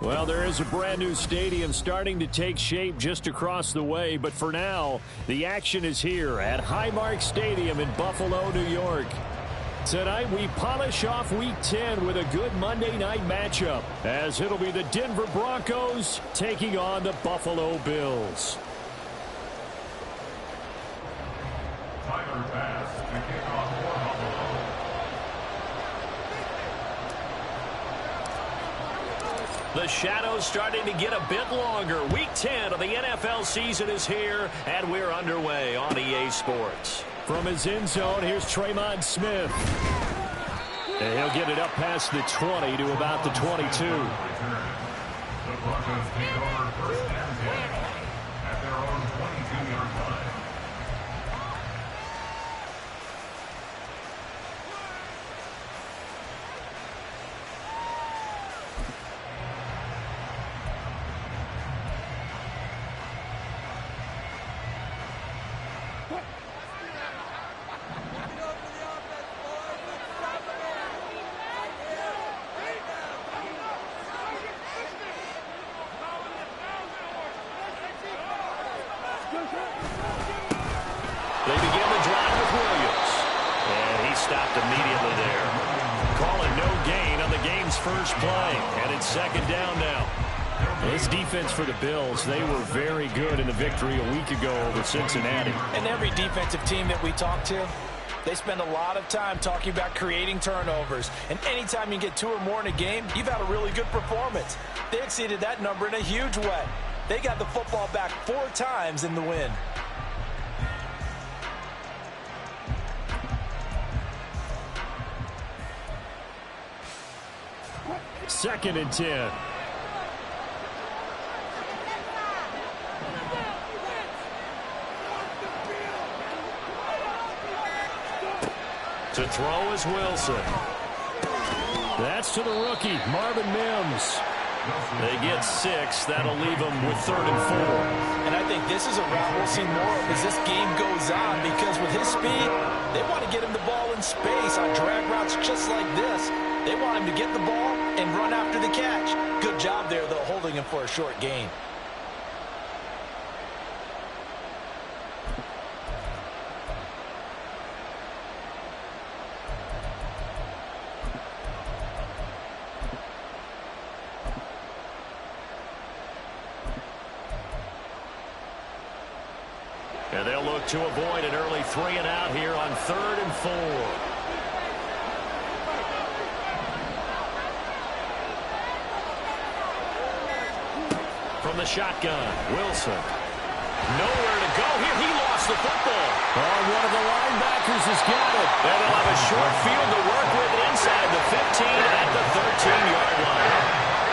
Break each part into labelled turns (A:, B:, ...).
A: Well, there is a brand new stadium starting to take shape just across the way, but for now, the action is here at Highmark Stadium in Buffalo, New York. Tonight, we polish off Week 10 with a good Monday night matchup, as it'll be the Denver Broncos taking on the Buffalo Bills. The shadow's starting to get a bit longer. Week 10 of the NFL season is here, and we're underway on EA Sports. From his end zone, here's Tremont Smith. And he'll get it up past the 20 to about the 22. The Broncos take over first and 10 at their own 22-yard line. They begin the drive with Williams. And he stopped immediately there. Calling no gain on the game's first play. And it's second down now. This defense for the Bills, they were very good in the victory a week ago over Cincinnati.
B: And every defensive team that we talk to, they spend a lot of time talking about creating turnovers. And anytime you get 2 or more in a game, you've had a really good performance. They exceeded that number in a huge way. They got the football back 4 times in the win.
A: Second and 10. To throw is Wilson. That's to the rookie, Marvin Mims. They get 6. That'll leave them with 3rd and 4.
B: And I think this is a route we'll see more of as this game goes on, because with his speed, they want to get him the ball in space on drag routes just like this. They want him to get the ball and run after the catch. Good job there, though, holding him for a short gain.
A: And they'll look to avoid an early 3 and out here on 3rd and 4. From the shotgun, Wilson. Nowhere to go here. He lost the football. Oh, one of the linebackers has got it. And they'll have a short field to work with inside the 15 at the 13-yard line.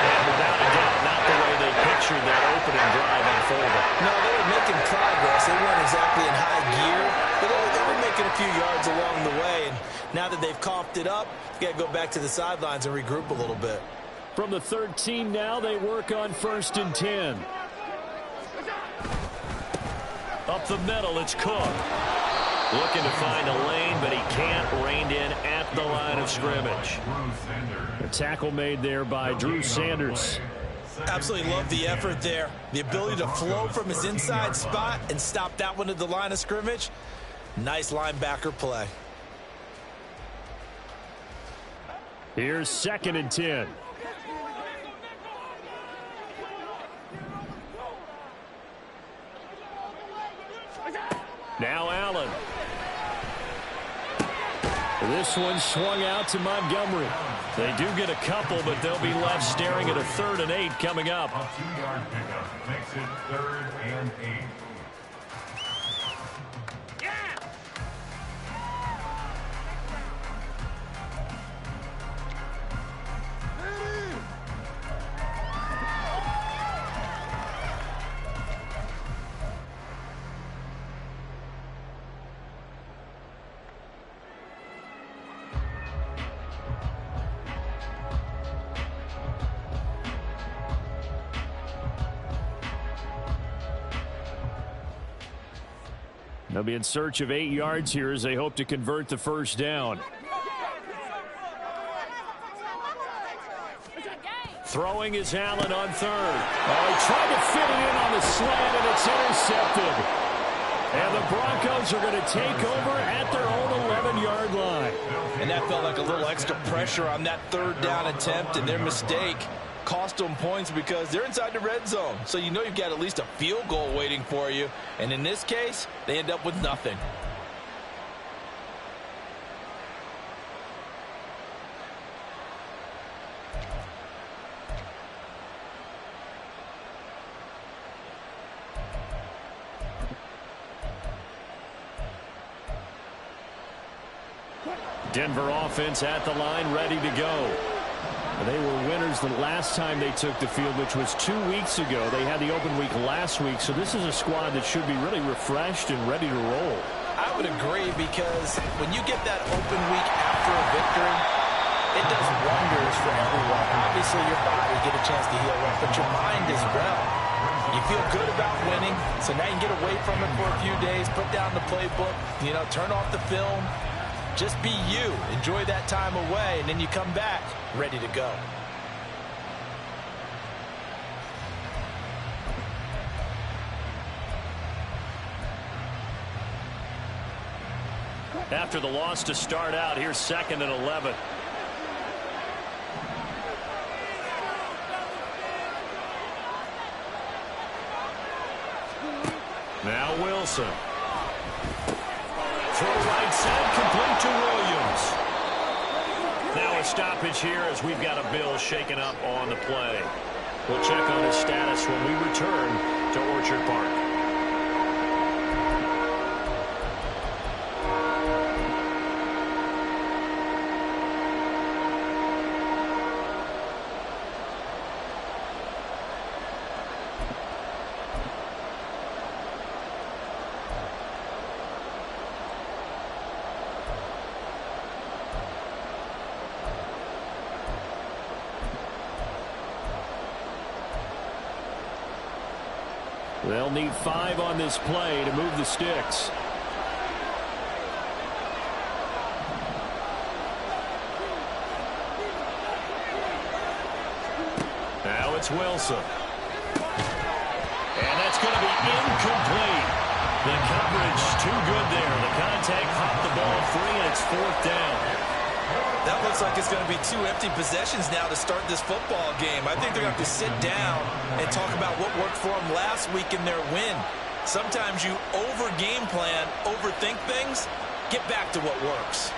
A: And without a doubt, not the way they pictured that opening drive unfolded.
B: No, they were making progress. They weren't exactly in high gear, but they were making a few yards along the way. And now that they've coughed it up, you got to go back to the sidelines and regroup a little bit.
A: From the 13 now, they work on 1st and 10. Up the middle, it's Cook. Looking to find a lane, but he can't rein in at the line of scrimmage. A tackle made there by Drew Sanders.
B: Absolutely love the effort there. The ability to flow from his inside spot and stop that one at the line of scrimmage. Nice linebacker play.
A: Here's 2nd and 10. Now Allen. This one swung out to Montgomery. They do get a couple, but they'll be left staring at a 3rd and 8 coming up.
C: A 2-yard pickup makes it 3rd and 8.
A: They'll be in search of 8 yards here as they hope to convert the first down. Throwing is Allen on 3rd. Oh, he tried to fit it in on the slant, and it's intercepted. And the Broncos are going to take over at their own 11-yard line.
B: And that felt like a little extra pressure on that 3rd down attempt, and their mistake cost them points because they're inside the red zone. So you know you've got at least a field goal waiting for you. And in this case, they end up with nothing.
A: Denver offense at the line, ready to go. They were winners the last time they took the field, which was 2 weeks ago. They had the open week last week, so this is a squad that should be really refreshed and ready to roll.
B: I would agree, because when you get that open week after a victory, it does wonders for everyone. Obviously, your body get a chance to heal up, but your mind as well. You feel good about winning, so now you can get away from it for a few days, put down the playbook, turn off the film. Just be you. Enjoy that time away, and then you come back ready to go.
A: After the loss to start out, here's 2nd and 11. Now Wilson. Throw right side, complete to Williams. Now a stoppage here as we've got a Bill shaken up on the play. We'll check on his status when we return to Orchard Park. They'll need 5 on this play to move the sticks. Now it's Wilson. And that's going to be incomplete. The coverage too good there. The contact popped the ball free, and it's 4th down.
B: That looks like it's going to be 2 empty possessions now to start this football game. I think they're going to have to sit down and talk about what worked for them last week in their win. Sometimes you over-game plan, overthink things. Get back to what works.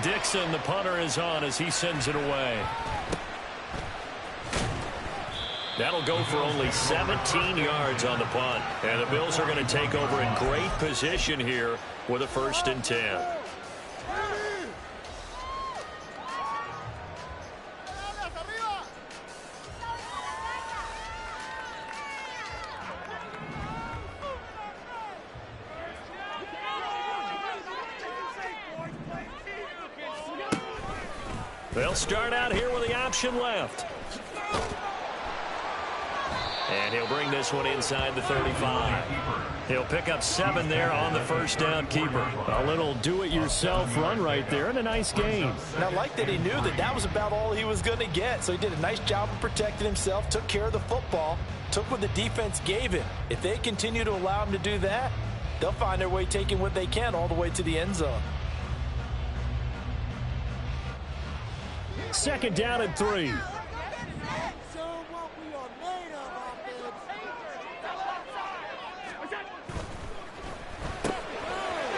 A: Dixon, the punter, is on as he sends it away. That'll go for only 17 yards on the punt. And the Bills are going to take over in great position here with a 1st and 10. They'll start out here with the option left. And he'll bring this one inside the 35. He'll pick up 7 there on the 1st down keeper. A little do-it-yourself run right there and a nice gain.
B: And I like that he knew that that was about all he was going to get. So he did a nice job of protecting himself, took care of the football, took what the defense gave him. If they continue to allow him to do that, they'll find their way taking what they can all the way to the end zone.
A: 2nd down and 3.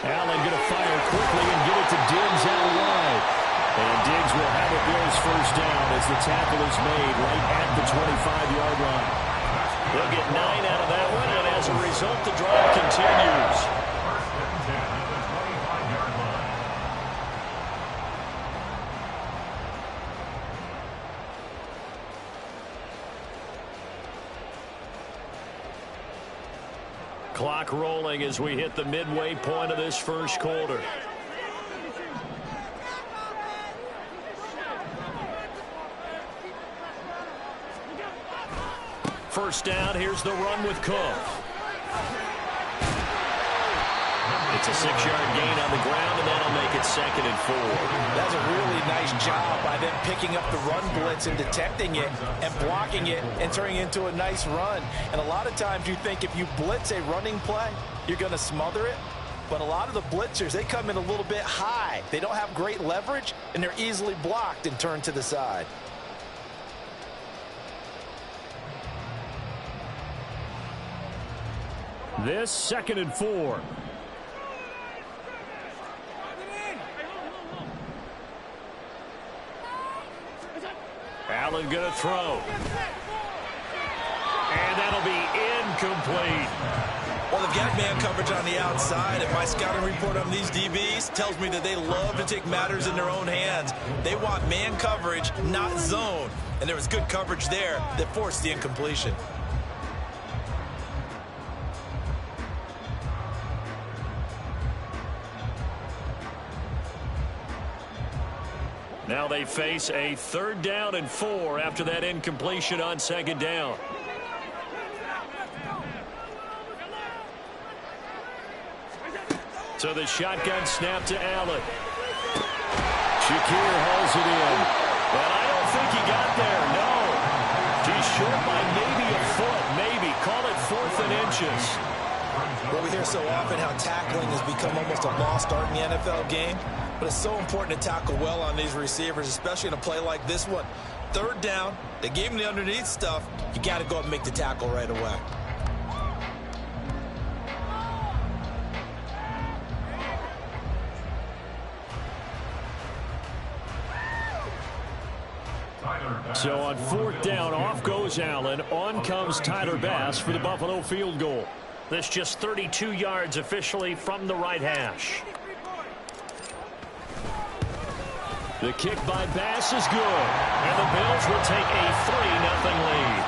A: Allen going to fire quickly and get it to Diggs out wide. And Diggs will have a Bills first down as the tackle is made right at the 25-yard line. They'll get 9 out of that one, and as a result, the drive continues. Clock rolling as we hit the midway point of this first quarter. First down, here's the run with Cook. It's a 6-yard gain on the ground, and that'll make it 2nd and 4.
B: That's a really nice job by them picking up the run blitz and detecting it and blocking it and turning it into a nice run. And a lot of times you think if you blitz a running play, you're going to smother it. But a lot of the blitzers, they come in a little bit high. They don't have great leverage, and they're easily blocked and turned to the side.
A: This 2nd and 4. Allen going to throw. And that'll be incomplete.
D: Well, they've got man coverage on the outside, and my scouting report on these DBs tells me that they love to take matters in their own hands. They want man coverage, not zone. And there was good coverage there that forced the incompletion.
A: Now they face a 3rd down and 4 after that incompletion on 2nd down. So the shotgun snap to Allen. Shakir hauls it in. But I don't think he got there, no. He's short by maybe a foot, maybe. Call it 4th and inches.
B: Well, we hear so often how tackling has become almost a lost art in the NFL game. But it's so important to tackle well on these receivers, especially in a play like this one. 3rd down, they gave him the underneath stuff. You got to go up and make the tackle right away.
A: So on 4th down, off goes Allen. On comes Tyler Bass for the Buffalo field goal. This just 32 yards officially from the right hash. The kick by Bass is good, and the Bills will take a 3-0 lead.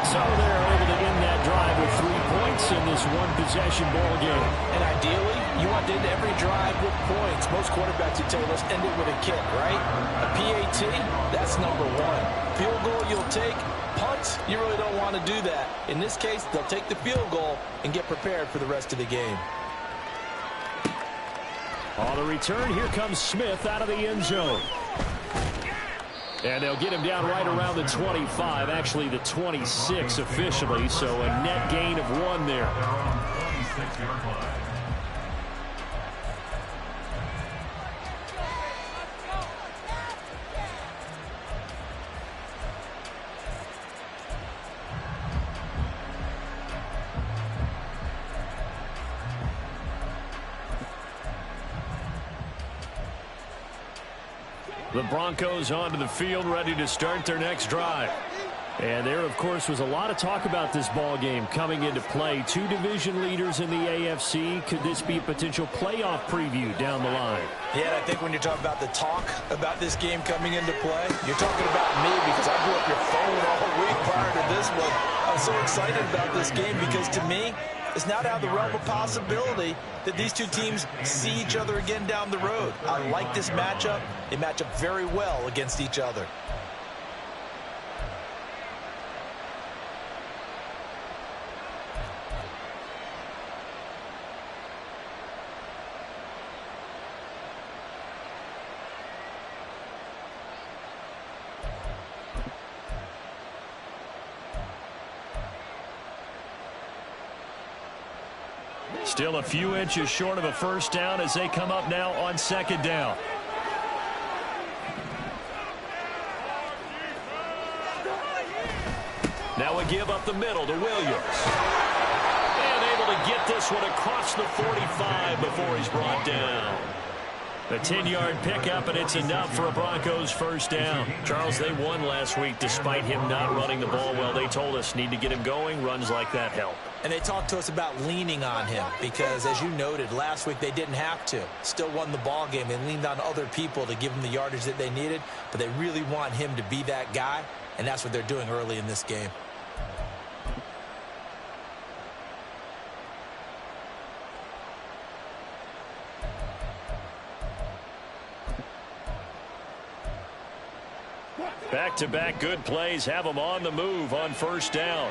A: So they're able to end that drive with 3 points in this one-possession ball game.
B: And ideally, you want to end every drive with points. Most quarterbacks would tell you, let's end it with a kick, right? A PAT, that's number 1. Field goal you'll take. Punts, you really don't want to do that. In this case, they'll take the field goal and get prepared for the rest of the game.
A: On the return, here comes Smith out of the end zone. And they'll get him down right around the 25, actually the 26 officially, so a net gain of 1 there. The Broncos onto the field, ready to start their next drive. And there, of course, was a lot of talk about this ball game coming into play. 2 division leaders in the AFC. Could this be a potential playoff preview down the line?
B: Yeah, I think when you're talking about the talk about this game coming into play, you're talking about me because I blew up your phone all week prior to this one. I'm so excited about this game because to me, it's not out of the realm of possibility that these two teams see each other again down the road. I like this matchup. They match up very well against each other.
A: Still a few inches short of a first down as they come up now on 2nd down. Now a give up the middle to Williams. And able to get this one across the 45 before he's brought down. A 10-yard pickup, and it's enough for a Broncos first down. Charles, they won last week despite him not running the ball well. They told us need to get him going. Runs like that help.
B: And they talked to us about leaning on him because, as you noted, last week they didn't have to. Still won the ball game. They leaned on other people to give them the yardage that they needed, but they really want him to be that guy, and that's what they're doing early in this game.
A: Back-to-back good plays have them on the move on first down.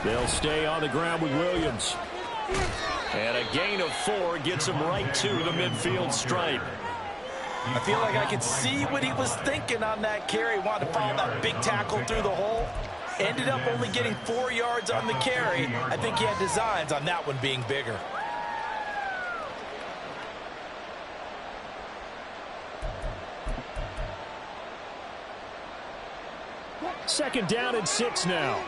A: They'll stay on the ground with Williams. And a gain of 4 gets him right to the midfield stripe.
B: I feel like I could see what he was thinking on that carry. Wanted to follow that big tackle through the hole. Ended up only getting 4 yards on the carry. I think he had designs on that one being bigger.
A: Second down and 6 now.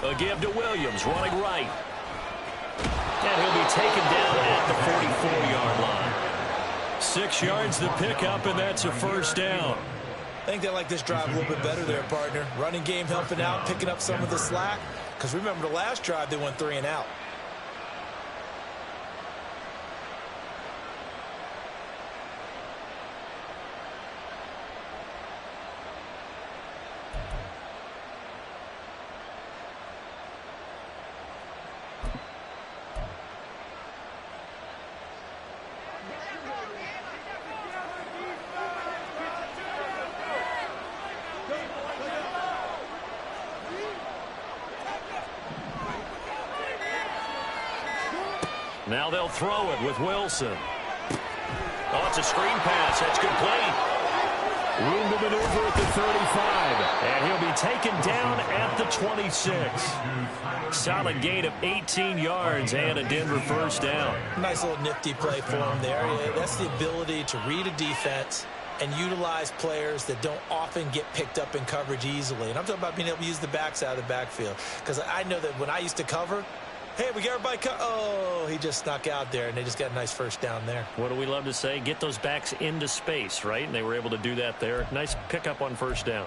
A: A give to Williams, running right. And he'll be taken down at the 44-yard line. 6 yards the pickup, and that's a first down.
B: I think they like this drive a little bit better there, partner. Running game helping out, picking up some of the slack. Because remember the last drive, they went 3 and out.
A: Now they'll throw it with Wilson. Oh, it's a screen pass. That's complete. Room to maneuver at the 35. And he'll be taken down at the 26. Solid gain of 18 yards and a Denver first down.
B: Nice little nifty play for him there. Yeah, that's the ability to read a defense and utilize players that don't often get picked up in coverage easily. And I'm talking about being able to use the backs out of the backfield. Because I know that when I used to cover, hey, we got everybody oh, he just snuck out there, and they just got a nice first down there.
A: What do we love to say? Get those backs into space, right? And they were able to do that there. Nice pickup on first down.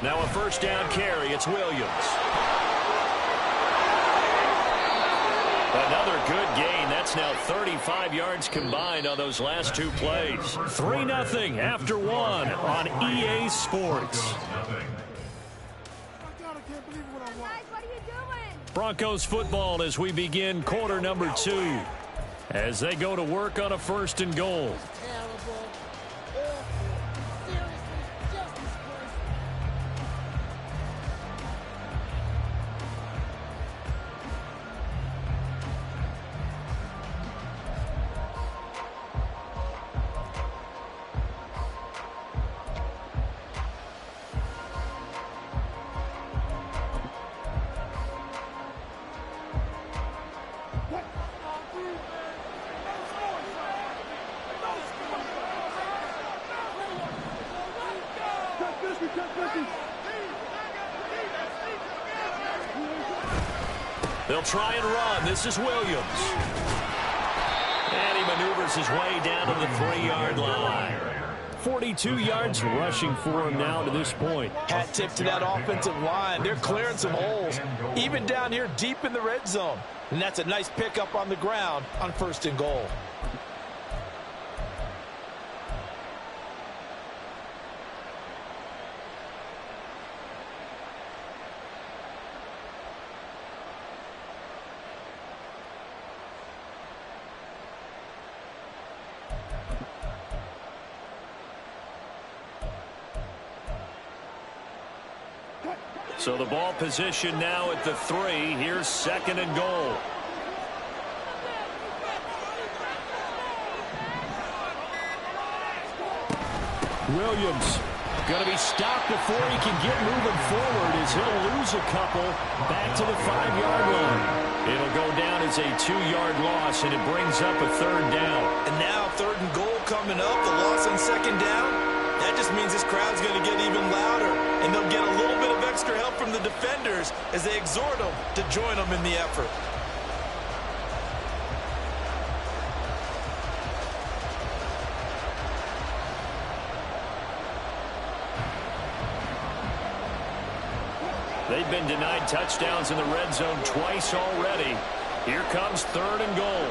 A: Now a first down carry. It's Williams. Another good gain. That's now 35 yards combined on those last 2 plays. 3-0 after 1 on EA Sports. Broncos football as we begin quarter number 2. As they go to work on a 1st and goal. They'll try and run. This is Williams. And he maneuvers his way down to the 3-yard line. 42 yards rushing for him now to this point.
B: Hat tip to that offensive line. They're clearing some holes, even down here deep in the red zone. And that's a nice pickup on the ground on 1st and goal. So the ball position now at the 3. Here's 2nd and goal.
A: Williams going to be stopped before he can get moving forward as he'll lose a couple back to the 5-yard line. It'll go down as a 2-yard loss, and it brings up a 3rd down.
D: And now 3rd and goal coming up, the loss on 2nd down. That just means this crowd's going to get even louder, and they'll get a little bit of extra help from the defenders as they exhort them to join them in the effort.
A: They've been denied touchdowns in the red zone twice already. Here comes 3rd and goal.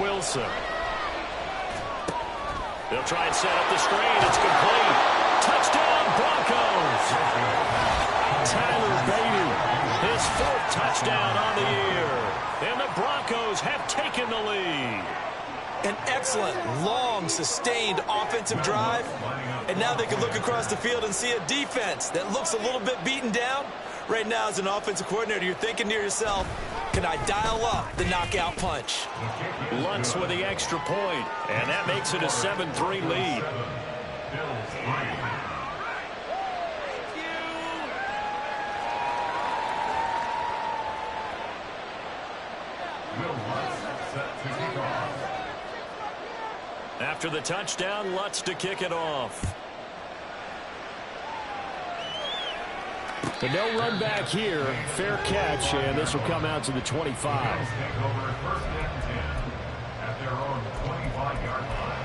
A: Wilson. They'll try and set up the screen. It's complete. Touchdown, Broncos. Tyler Beatty, his 4th touchdown on the year. And the Broncos have taken the lead.
D: An excellent, long, sustained offensive drive. And now they can look across the field and see a defense that looks a little bit beaten down. Right now, as an offensive coordinator, you're thinking to yourself, can I dial up the knockout punch?
A: Lutz with the extra point, and that makes it a 7-3 lead. After the touchdown, Lutz to kick it off. The no run back here, fair catch, and this will come out to the 25.
C: At their own 25-yard line.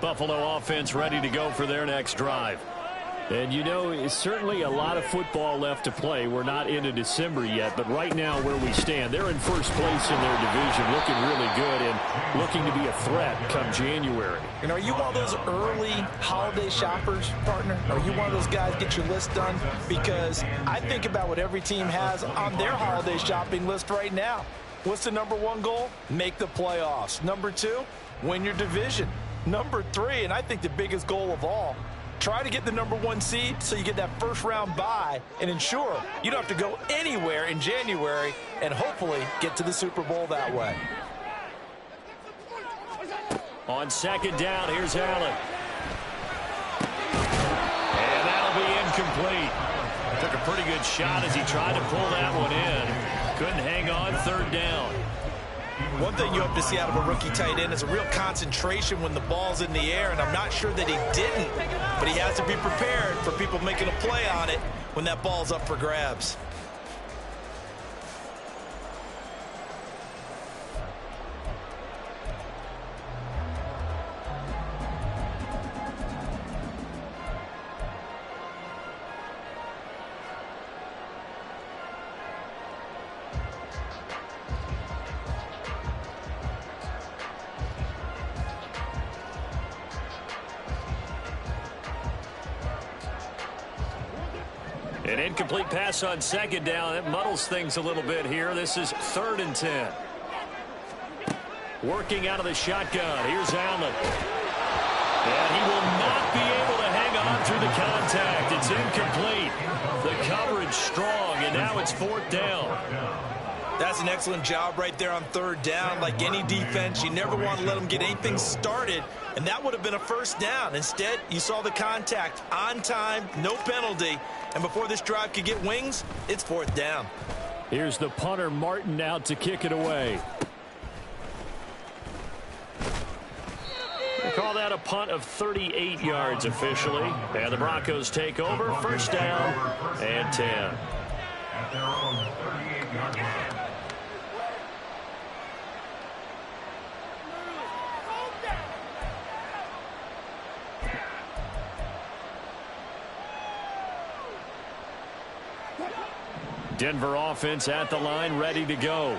A: Buffalo offense ready to go for their next drive. And, you know, it's certainly a lot of football left to play. We're not into December yet, but right now where we stand, they're in first place in their division, looking really good and looking to be a threat come January.
B: And are you one of those early holiday shoppers, partner? Are you one of those guys get your list done? Because I think about what every team has on their holiday shopping list right now. What's the #1 goal? Make the playoffs. #2, win your division. #3, and I think the biggest goal of all, try to get the #1 seed so you get that first-round bye and ensure you don't have to go anywhere in January and hopefully get to the Super Bowl that way.
A: On 2nd down, here's Allen. And that'll be incomplete. Took a pretty good shot as he tried to pull that one in. Couldn't hang on 3rd down.
D: One thing you hope to see out of a rookie tight end is a real concentration when the ball's in the air, and I'm not sure that he didn't, but he has to be prepared for people making a play on it when that ball's up for grabs.
A: An incomplete pass on 2nd down. It muddles things a little bit here. This is 3rd and 10. Working out of the shotgun. Here's Allen. And he will not be able to hang on through the contact. It's incomplete. The coverage strong, and now it's 4th down.
D: That's an excellent job right there on 3rd down. Like any defense, you never want to let them get anything started, and that would have been a 1st down. Instead, you saw the contact on time, no penalty, and before this drive could get wings, it's 4th down.
A: Here's the punter, Martin, out to kick it away. They call that a punt of 38 yards officially, and the Broncos take over, 1st down and 10.
C: At their own 38-yard line.
A: Denver offense at the line, ready to go.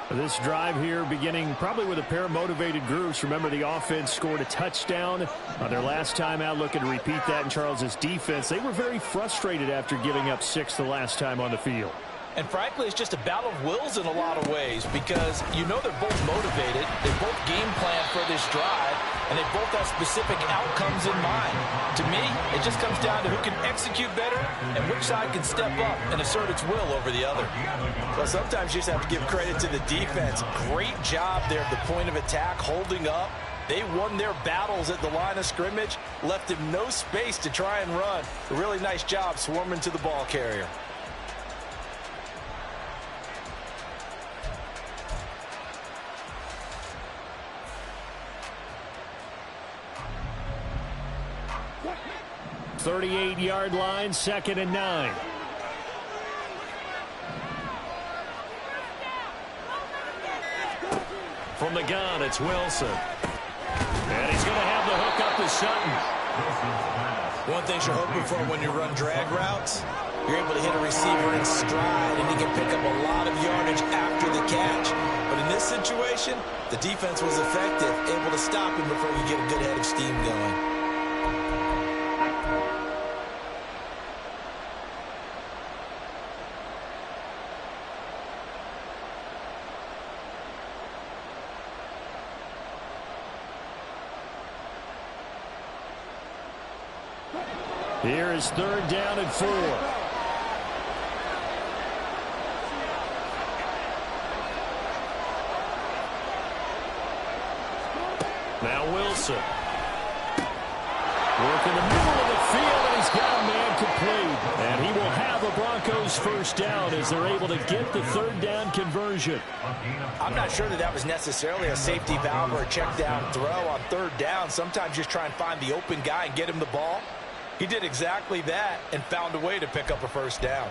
A: This drive here beginning probably with a pair of motivated groups. Remember, the offense scored a touchdown on their last time out, looking to repeat that in Charles's defense. They were very frustrated after giving up 6 the last time on the field.
B: And frankly, it's just a battle of wills in a lot of ways because you know they're both motivated. They both game plan for this drive, and they both have specific outcomes in mind. To me, it just comes down to who can execute better and which side can step up and assert its will over the other. Well, sometimes you just have to give credit to the defense. Great job there at the point of attack, holding up. They won their battles at the line of scrimmage, left him no space to try and run. A really nice job swarming to the ball carrier.
A: .38-yard line, 2nd and 9. From the gun, it's Wilson. And he's going to have the hook up to Sutton.
D: One thing you're hoping for when you run drag routes, you're able to hit a receiver in stride, and he can pick up a lot of yardage after the catch. But in this situation, the defense was effective, able to stop him before you get a good head of steam going.
A: Here is 3rd down and 4. Now Wilson. Work in the middle of the field, and he's got a man complete. And he will have a Broncos first down as they're able to get the 3rd down conversion.
B: I'm not sure that was necessarily a safety valve or a check down throw on 3rd down. Sometimes just try and find the open guy and get him the ball. He did exactly that and found a way to pick up a first down.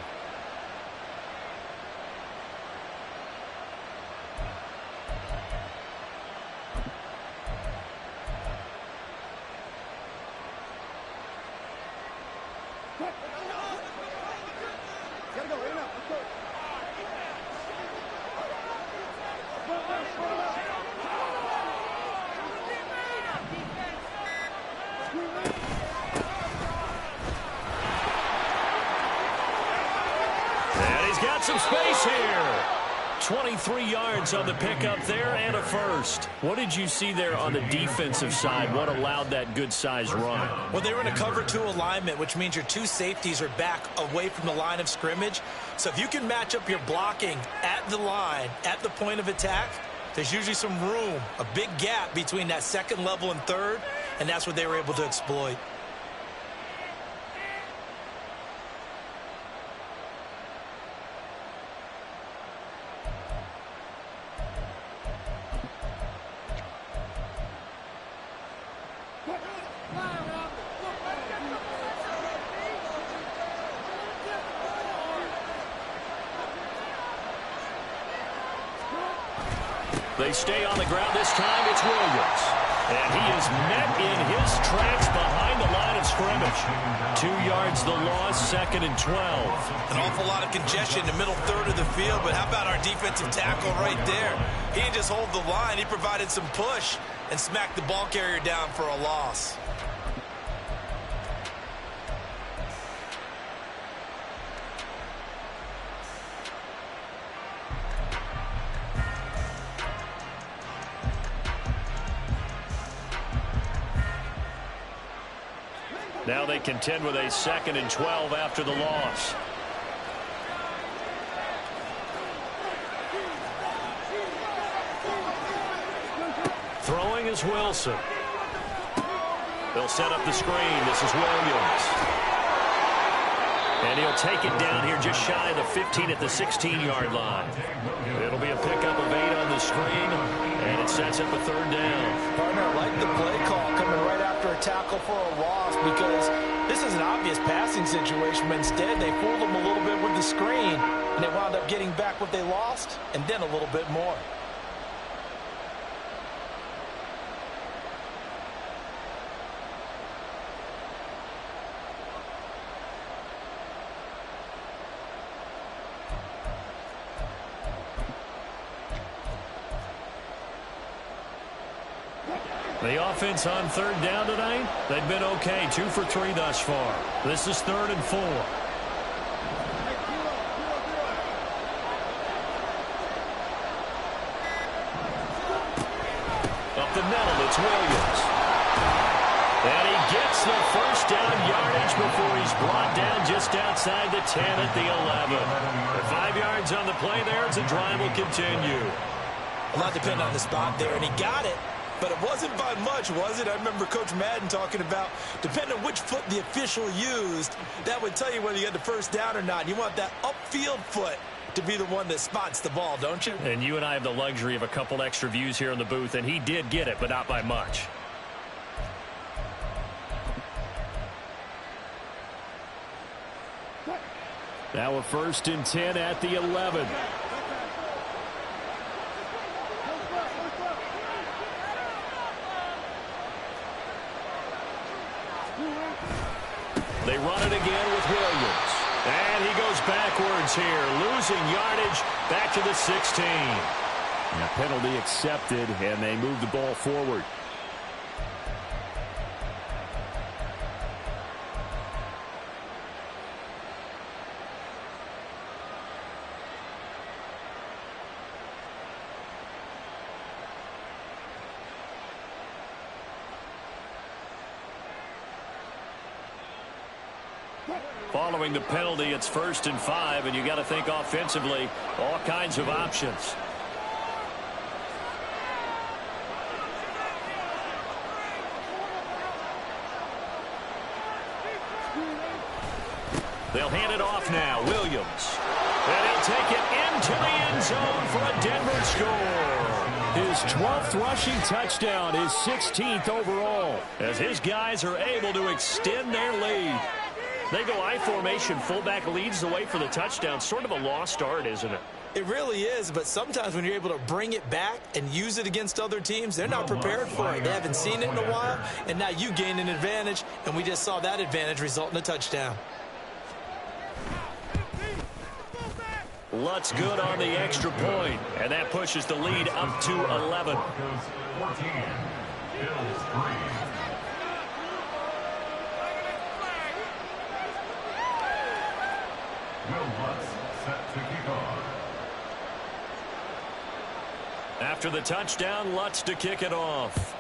A: Some space here. 23 yards on the pickup there and a first. What did you see there on the defensive side? What allowed that good-sized run?
D: Well, they were in a cover 2 alignment, which means your 2 safeties are back away from the line of scrimmage. So if you can match up your blocking at the line, at the point of attack, there's usually some room, a big gap between that 2nd level and 3rd, and that's what they were able to exploit.
A: They stay on the ground this time. It's Williams. And he is met in his tracks behind the line of scrimmage. 2 yards the loss, 2nd and 12.
D: An awful lot of congestion in the middle 3rd of the field, but how about our defensive tackle right there? He didn't just hold the line. He provided some push and smacked the ball carrier down for a loss.
A: Now they contend with a 2nd and 12 after the loss. Throwing is Wilson. They'll set up the screen. This is Williams. And he'll take it down here just shy of the 15 at the 16-yard line. It'll be a pickup of 8 on the screen, and it sets up a 3rd down.
B: Partner, I like the play call coming right after a tackle for a loss because this is an obvious passing situation, but instead they fooled them a little bit with the screen, and they wound up getting back what they lost and then a little bit more.
A: The offense on third down tonight, they've been okay. 2 for 3 thus far. This is 3rd and 4. Up the middle, it's Williams. And he gets the first down yardage before he's brought down just outside the 10 at the 11. The 5 yards on the play there as the drive will continue.
D: A lot depended on the spot there, and he got it. But it wasn't by much, was it? I remember Coach Madden talking about, depending on which foot the official used, that would tell you whether you got the first down or not. You want that upfield foot to be the one that spots the ball, don't you?
A: And you and I have the luxury of a couple extra views here in the booth, and he did get it, but not by much. Now a 1st and 10 at the 11. They run it again with Williams. And he goes backwards here, losing yardage back to the 16. And a penalty accepted, and they move the ball forward. Following the penalty, it's 1st and 5, and you got to think offensively, all kinds of options. They'll hand it off now, Williams. And he'll take it into the end zone for a Denver score. His 12th rushing touchdown, his 16th overall, as his guys are able to extend their lead. They go I formation, fullback leads the way for the touchdown. Sort of a lost art, isn't it?
D: It really is, but sometimes when you're able to bring it back and use it against other teams, they're not prepared for it. They haven't seen it in a while, and now you gain an advantage, and we just saw that advantage result in a touchdown.
A: Lutz good on the extra point, and that pushes the lead up to 11.
C: 14, Bills 3. Will Lutz set to kick off.
A: After the touchdown, Lutz to kick it off.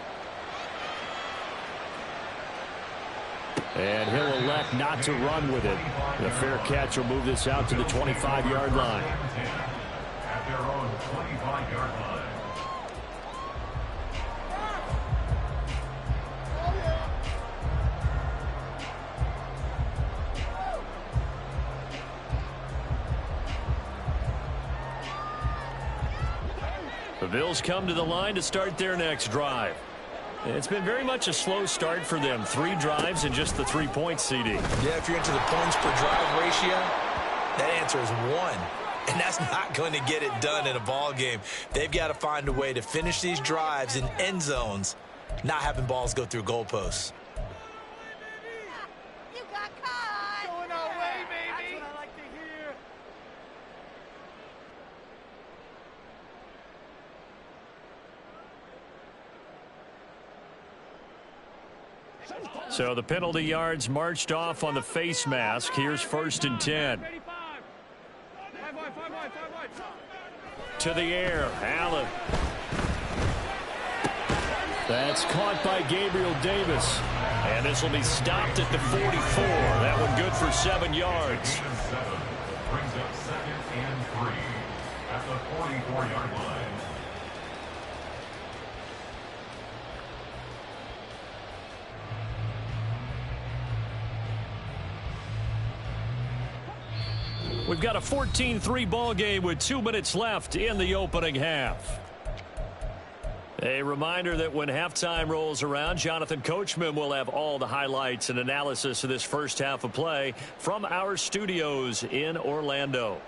A: And he'll elect not to run with it. The fair catch will move this out to the 25-yard line.
C: At their own 25-yard line.
A: The Bills come to the line to start their next drive. It's been very much a slow start for them. 3 drives and just the 3 points, CD.
D: Yeah, if you're into the points per drive ratio, that answer is 1. And that's not going to get it done in a ball game. They've got to find a way to finish these drives in end zones, not having balls go through goalposts.
E: You got caught! Going our way, baby! That's what I like to hear.
A: So the penalty yards marched off on the face mask. Here's 1st and 10. To the air, Allen. That's caught by Gabriel Davis. And this will be stopped at the 44. That one good for 7 yards.
C: Brings up 2nd and 3 at the 44-yard line.
A: We've got a 14-3 ball game with 2 minutes left in the opening half. A reminder that when halftime rolls around, Jonathan Coachman will have all the highlights and analysis of this first half of play from our studios in Orlando.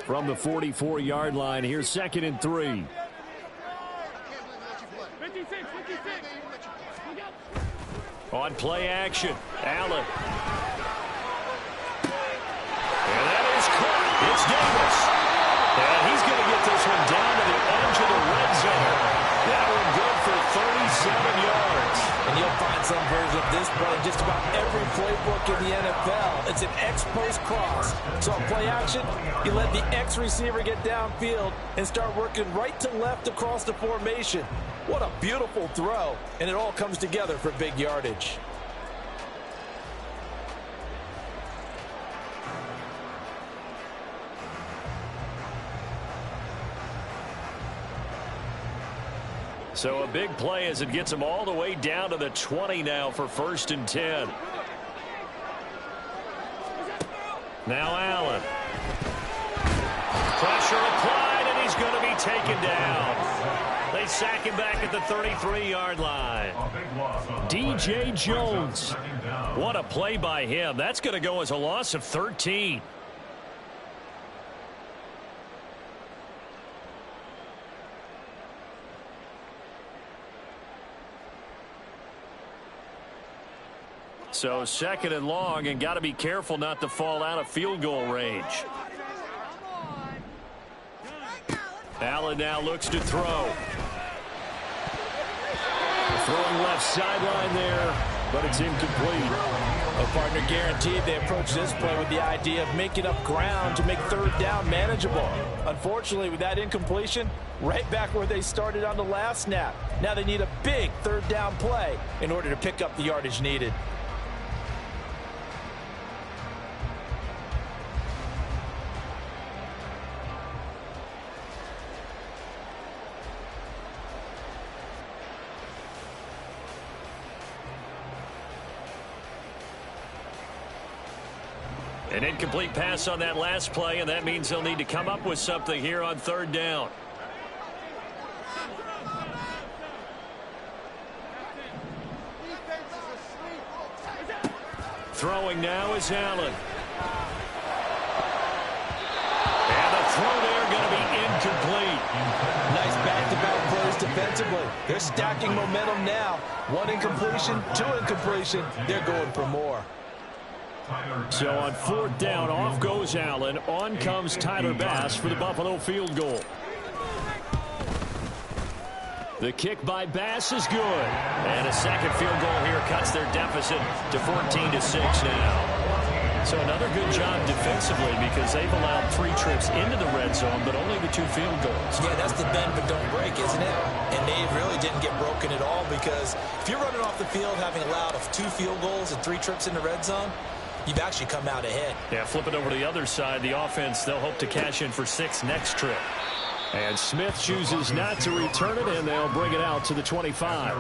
A: From the 44-yard line, here's 2nd and 3. On play action, Allen. And that is caught. It's Davis. And he's going to get to
B: post cross. So on play action, you let the X receiver get downfield and start working right to left across the formation. What a beautiful throw, and it all comes together for big yardage.
A: So a big play as it gets them all the way down to the 20 now for 1st and 10. Now Allen. Pressure applied, and he's going to be taken down. They sack him back at the 33-yard line. DJ Jones. What a play by him. That's going to go as a loss of 13. So 2nd and long, and got to be careful not to fall out of field goal range. Allen now looks to throw. Throwing left sideline there, but it's incomplete.
B: A partner guaranteed they approach this play with the idea of making up ground to make 3rd down manageable. Unfortunately, with that incompletion, right back where they started on the last snap. Now they need a big 3rd down play in order to pick up the yardage needed.
A: An incomplete pass on that last play, and that means they'll need to come up with something here on 3rd down. Throwing now is Allen. And the throw there going to be incomplete.
B: Nice back-to-back plays defensively. They're stacking momentum now. 1 incompletion, 2 incompletion. They're going for more.
A: So on 4th down, off goes Allen. On comes Tyler Bass for the Buffalo field goal. The kick by Bass is good. And a second field goal here cuts their deficit to 14-6 now. So another good job defensively because they've allowed 3 trips into the red zone, but only the 2 field goals.
D: Yeah, that's the bend but don't break, isn't it? And they really didn't get broken at all because if you're running off the field having allowed 2 field goals and 3 trips in the red zone, you've actually come out ahead.
A: Yeah, flip it over to the other side. The offense, they'll hope to cash in for 6 next trip. And Smith chooses not to return it, and they'll bring it out to the 25.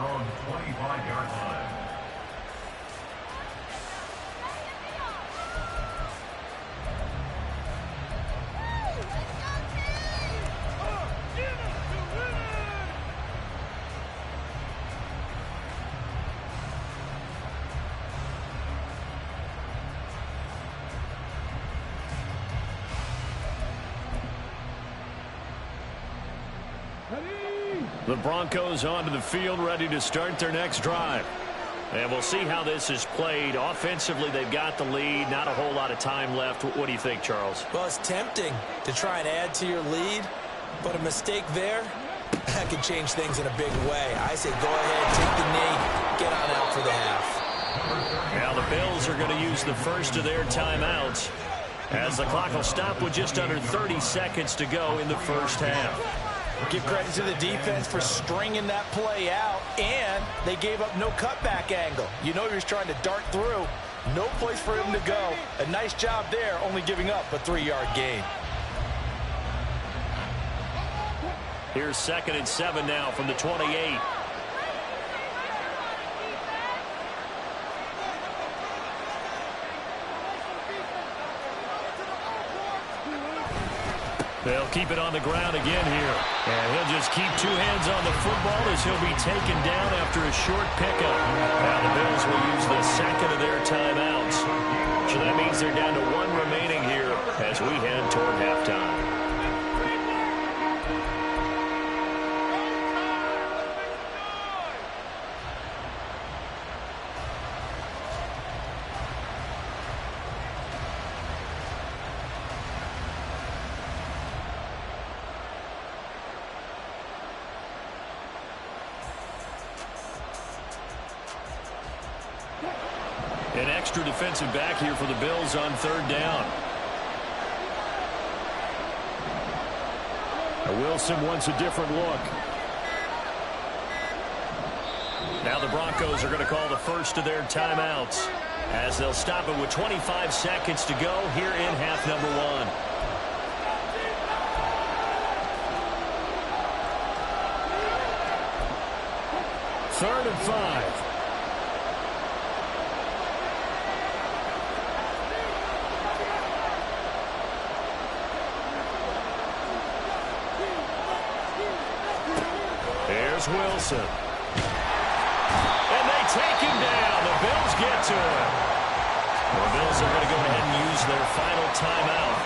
A: The Broncos onto the field, ready to start their next drive. And we'll see how this is played. Offensively, they've got the lead. Not a whole lot of time left. What do you think, Charles?
D: Well, it's tempting to try and add to your lead, but a mistake there, that could change things in a big way. I say go ahead, take the knee, get on out for the half.
A: Now the Bills are going to use the first of their timeouts as the clock will stop with just under 30 seconds to go in the first half.
B: Give credit to the defense for stringing that play out, and they gave up no cutback angle. You know he was trying to dart through. No place for him to go. A nice job there, only giving up a 3-yard gain.
A: Here's 2nd and 7 now from the 28. They'll keep it on the ground again here. And he'll just keep 2 hands on the football as he'll be taken down after a short pickup. Now the Bills will use the second of their timeouts. So that means they're down to 1 remaining here as we head toward halftime. An extra defensive back here for the Bills on third down. Wilson wants a different look. Now the Broncos are going to call the first of their timeouts as they'll stop it with 25 seconds to go here in half number 1. Third and 5. Here's Wilson. And they take him down. The Bills get to him. The Bills are going to go ahead and use their final timeout.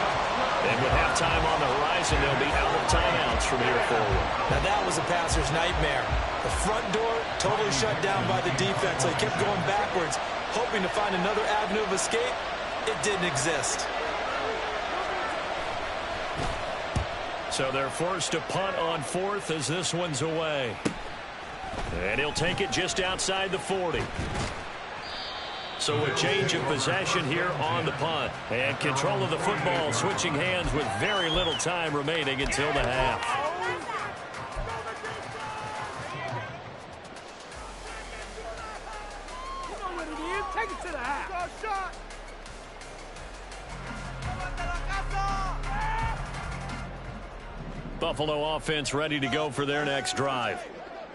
A: And with halftime on the horizon, they'll be out of timeouts from here forward.
B: Now that was a passer's nightmare. The front door totally shut down by the defense. So he kept going backwards, hoping to find another avenue of escape. It didn't exist.
A: So they're forced to punt on fourth as this one's away. And he'll take it just outside the 40. So a change of possession here on the punt. And control of the football, switching hands with very little time remaining until the half.
E: Take it to the half. Shot.
A: Buffalo offense ready to go for their next drive.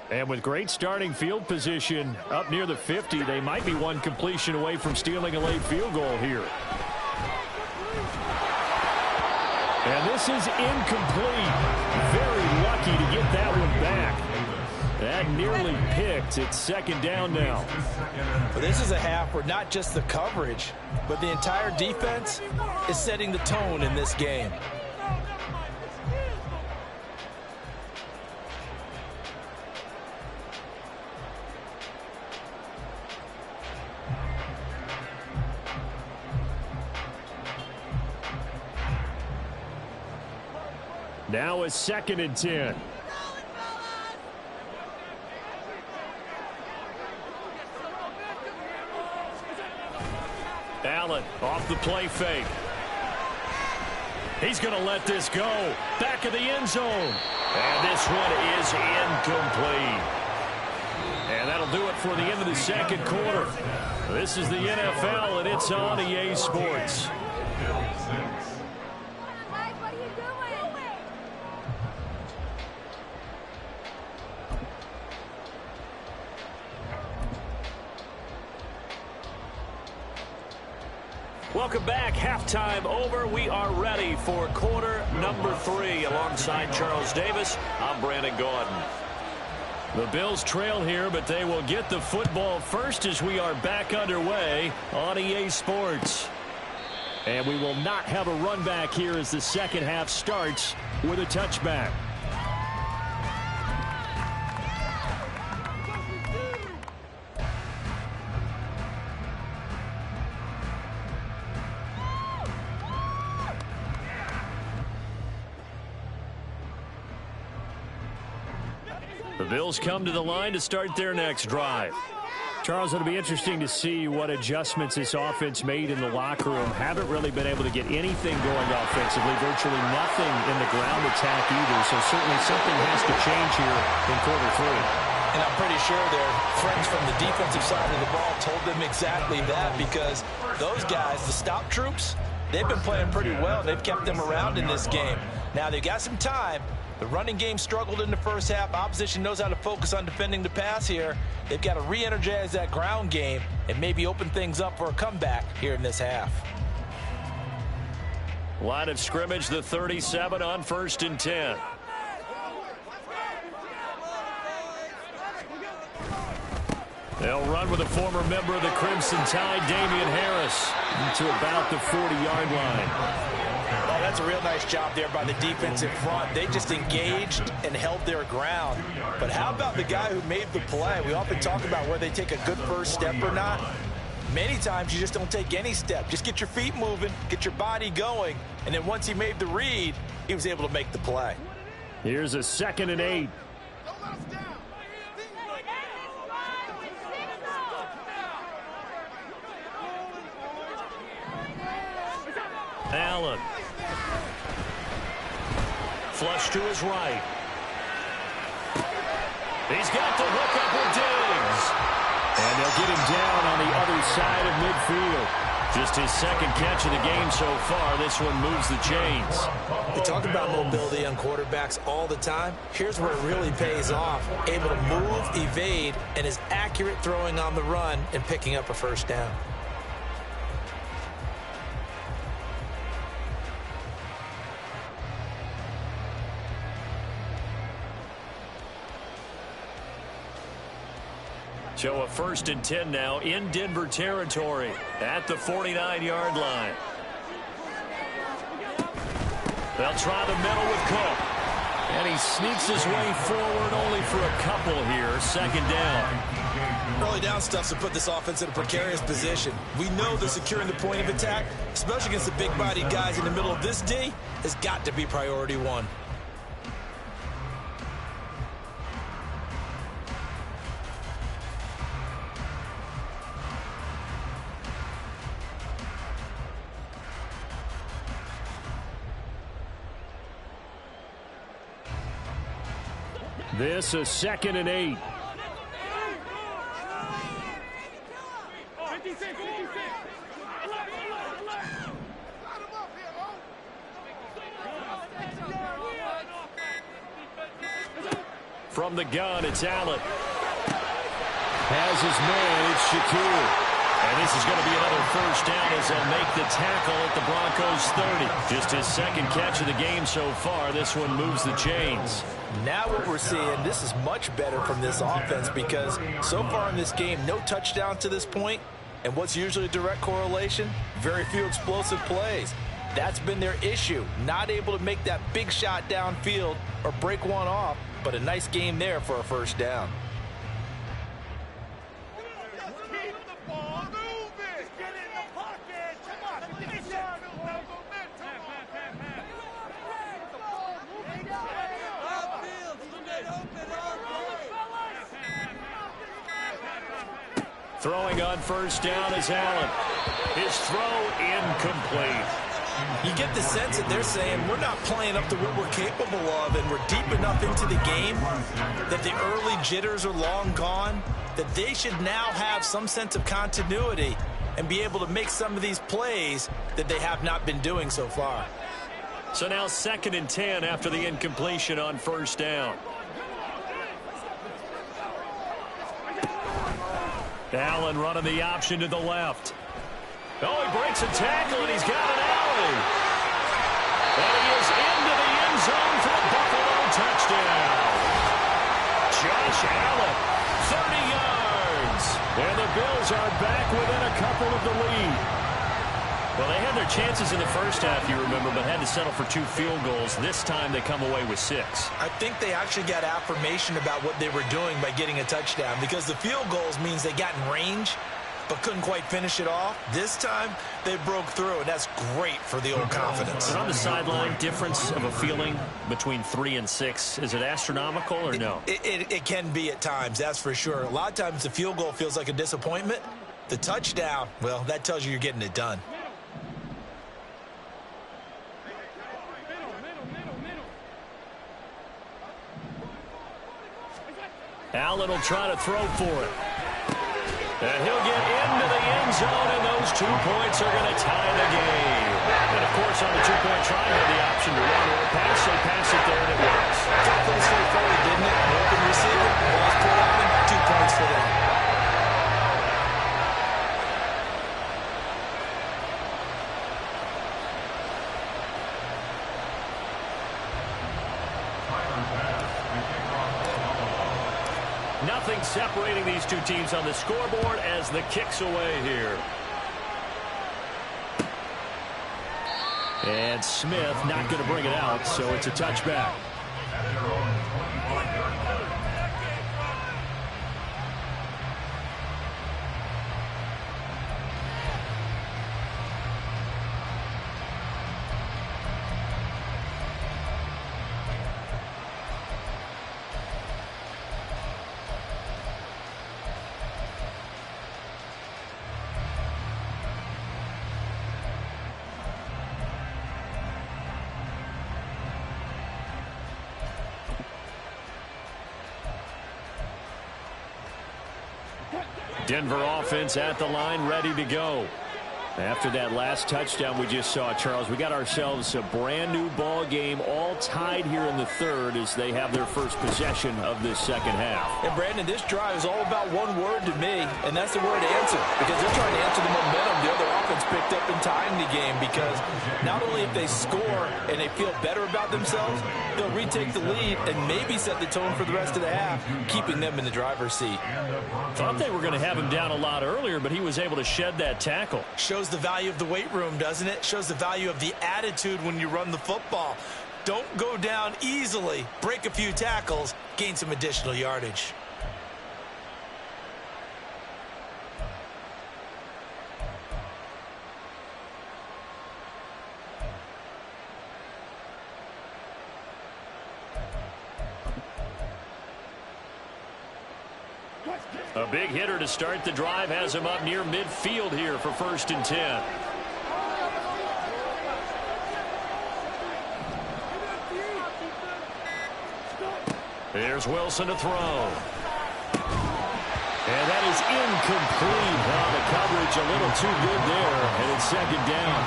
A: And with great starting field position up near the 50, they might be one completion away from stealing a late field goal here. And this is incomplete. Very lucky to get that one back. That nearly picked. It's second down now.
B: But this is a half where not just the coverage, but the entire defense is setting the tone in this game.
A: Now it's second and 10. Allen off the play fake. He's going to let this go. Back of the end zone. And this one is incomplete. And that'll do it for the end of the second quarter. This is the NFL, and it's on EA Sports. Welcome back. Halftime over. We are ready for quarter number 3. Alongside Charles Davis, I'm Brandon Gordon. The Bills trail here, but they will get the football first as we are back underway on EA Sports. And we will not have a run back here as the second half starts with a touchback. The Bills come to the line to start their next drive. Charles, it'll be interesting to see what adjustments this offense made in the locker room. Haven't really been able to get anything going offensively, virtually nothing in the ground attack either, so certainly something has to change here in quarter 3.
B: And I'm pretty sure their friends from the defensive side of the ball told them exactly that, because those guys, the stop troops, they've been playing pretty well. They've kept them around in this game. Now they've got some time. The running game struggled in the first half. Opposition knows how to focus on defending the pass here. They've got to re-energize that ground game and maybe open things up for a comeback here in this half.
A: Line of scrimmage, the 37 on 1st and 10. They'll run with a former member of the Crimson Tide, Damian Harris, to about the 40-yard line.
B: Oh, that's a real nice job there by the defensive front. They just engaged and held their ground. But how about the guy who made the play? We often talk about whether they take a good first step or not. Many times you just don't take any step. Just get your feet moving, get your body going, and then once he made the read, he was able to make the play.
A: Here's a 2nd and 8. Allen. Flush to his right. He's got the hook up with Diggs. And they'll get him down on the other side of midfield. Just his second catch of the game so far. This one moves the chains.
B: We talk about mobility on quarterbacks all the time. Here's where it really pays off. Able to move, evade, and is accurate throwing on the run and picking up a first down.
A: So a 1st and 10 now in Denver territory at the 49-yard line. They'll try the middle with Cook. And he sneaks his way forward only for a couple here. 2nd down.
D: Early down stuff to put this offense in a precarious position. We know that securing the point of attack, especially against the big-bodied guys in the middle of this D, has got to be priority one.
A: This is 2nd and 8. From the gun, it's Allen. Has his man, it's Shaquille. And this is going to be another first down as they'll make the tackle at the Broncos 30. Just his second catch of the game so far. This one moves the chains.
B: Now what we're seeing, this is much better from this offense because so far in this game, no touchdown to this point. And what's usually a direct correlation? Very few explosive plays. That's been their issue. Not able to make that big shot downfield or break one off, but a nice game there for a first down.
A: Throwing on first down is Allen. His throw incomplete.
D: You get the sense that they're saying we're not playing up to what we're capable of, and we're deep enough into the game that the early jitters are long gone, that they should now have some sense of continuity and be able to make some of these plays that they have not been doing so far.
A: So now 2nd and 10 after the incompletion on first down. Allen running the option to the left. Oh, he breaks a tackle, and he's got an alley. And he is into the end zone for a Buffalo touchdown. Josh Allen, 30 yards. And the Bills are back within a couple of the lead. Well, they had their chances in the first half, you remember, but had to settle for 2 field goals. This time they come away with 6.
B: I think they actually got affirmation about what they were doing by getting a touchdown because the field goals means they got in range but couldn't quite finish it off. This time they broke through, and that's great for the old confidence.
A: But on the sideline, difference of a feeling between 3 and 6, is it astronomical or no?
B: It can be at times, that's for sure. A lot of times the field goal feels like a disappointment. The touchdown, well, that tells you you're getting it done.
A: Allen will try to throw for it. And he'll get into the end zone, and those 2 points are going to tie the game. And, of course, on the 2-point try, had the option to run or pass. They pass it there, and it works.
B: Pretty straightforward, didn't it? Open receiver, ball's put on him, 2 points for them.
A: Nothing separating these 2 teams on the scoreboard as the kick's away here. And Smith not going to bring it out, so it's a touchback. Denver offense at the line, ready to go. After that last touchdown we just saw, Charles, we got ourselves a brand new ball game, all tied here in the third as they have their first possession of this second half.
B: And Brandon, this drive is all about one word to me, and that's the word answer, because they're trying to answer the momentum the other offense picked up in tying the game, because not only if they score and they feel better about themselves, they'll retake the lead and maybe set the tone for the rest of the half, keeping them in the driver's seat.
A: Thought they were going to have him down a lot earlier, but he was able to shed that tackle.
D: Shows the value of the weight room, doesn't it? Shows the value of the attitude when you run the football. Don't go down easily. Break a few tackles, gain some additional yardage.
A: A big hitter to start the drive has him up near midfield here for 1st and 10. There's Wilson to throw. And that is incomplete. Well, the coverage a little too good there, and it's 2nd down.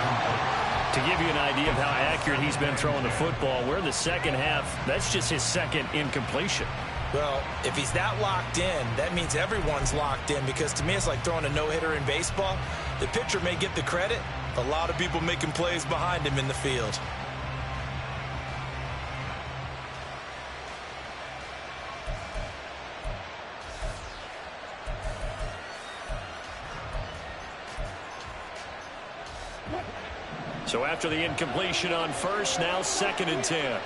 A: To give you an idea of how accurate he's been throwing the football, we're in the second half. That's just his 2nd incompletion.
D: Well, if he's that locked in, that means everyone's locked in, because to me it's like throwing a no-hitter in baseball. The pitcher may get the credit, a lot of people making plays behind him in the field.
A: So after the incompletion on first, now 2nd and 10.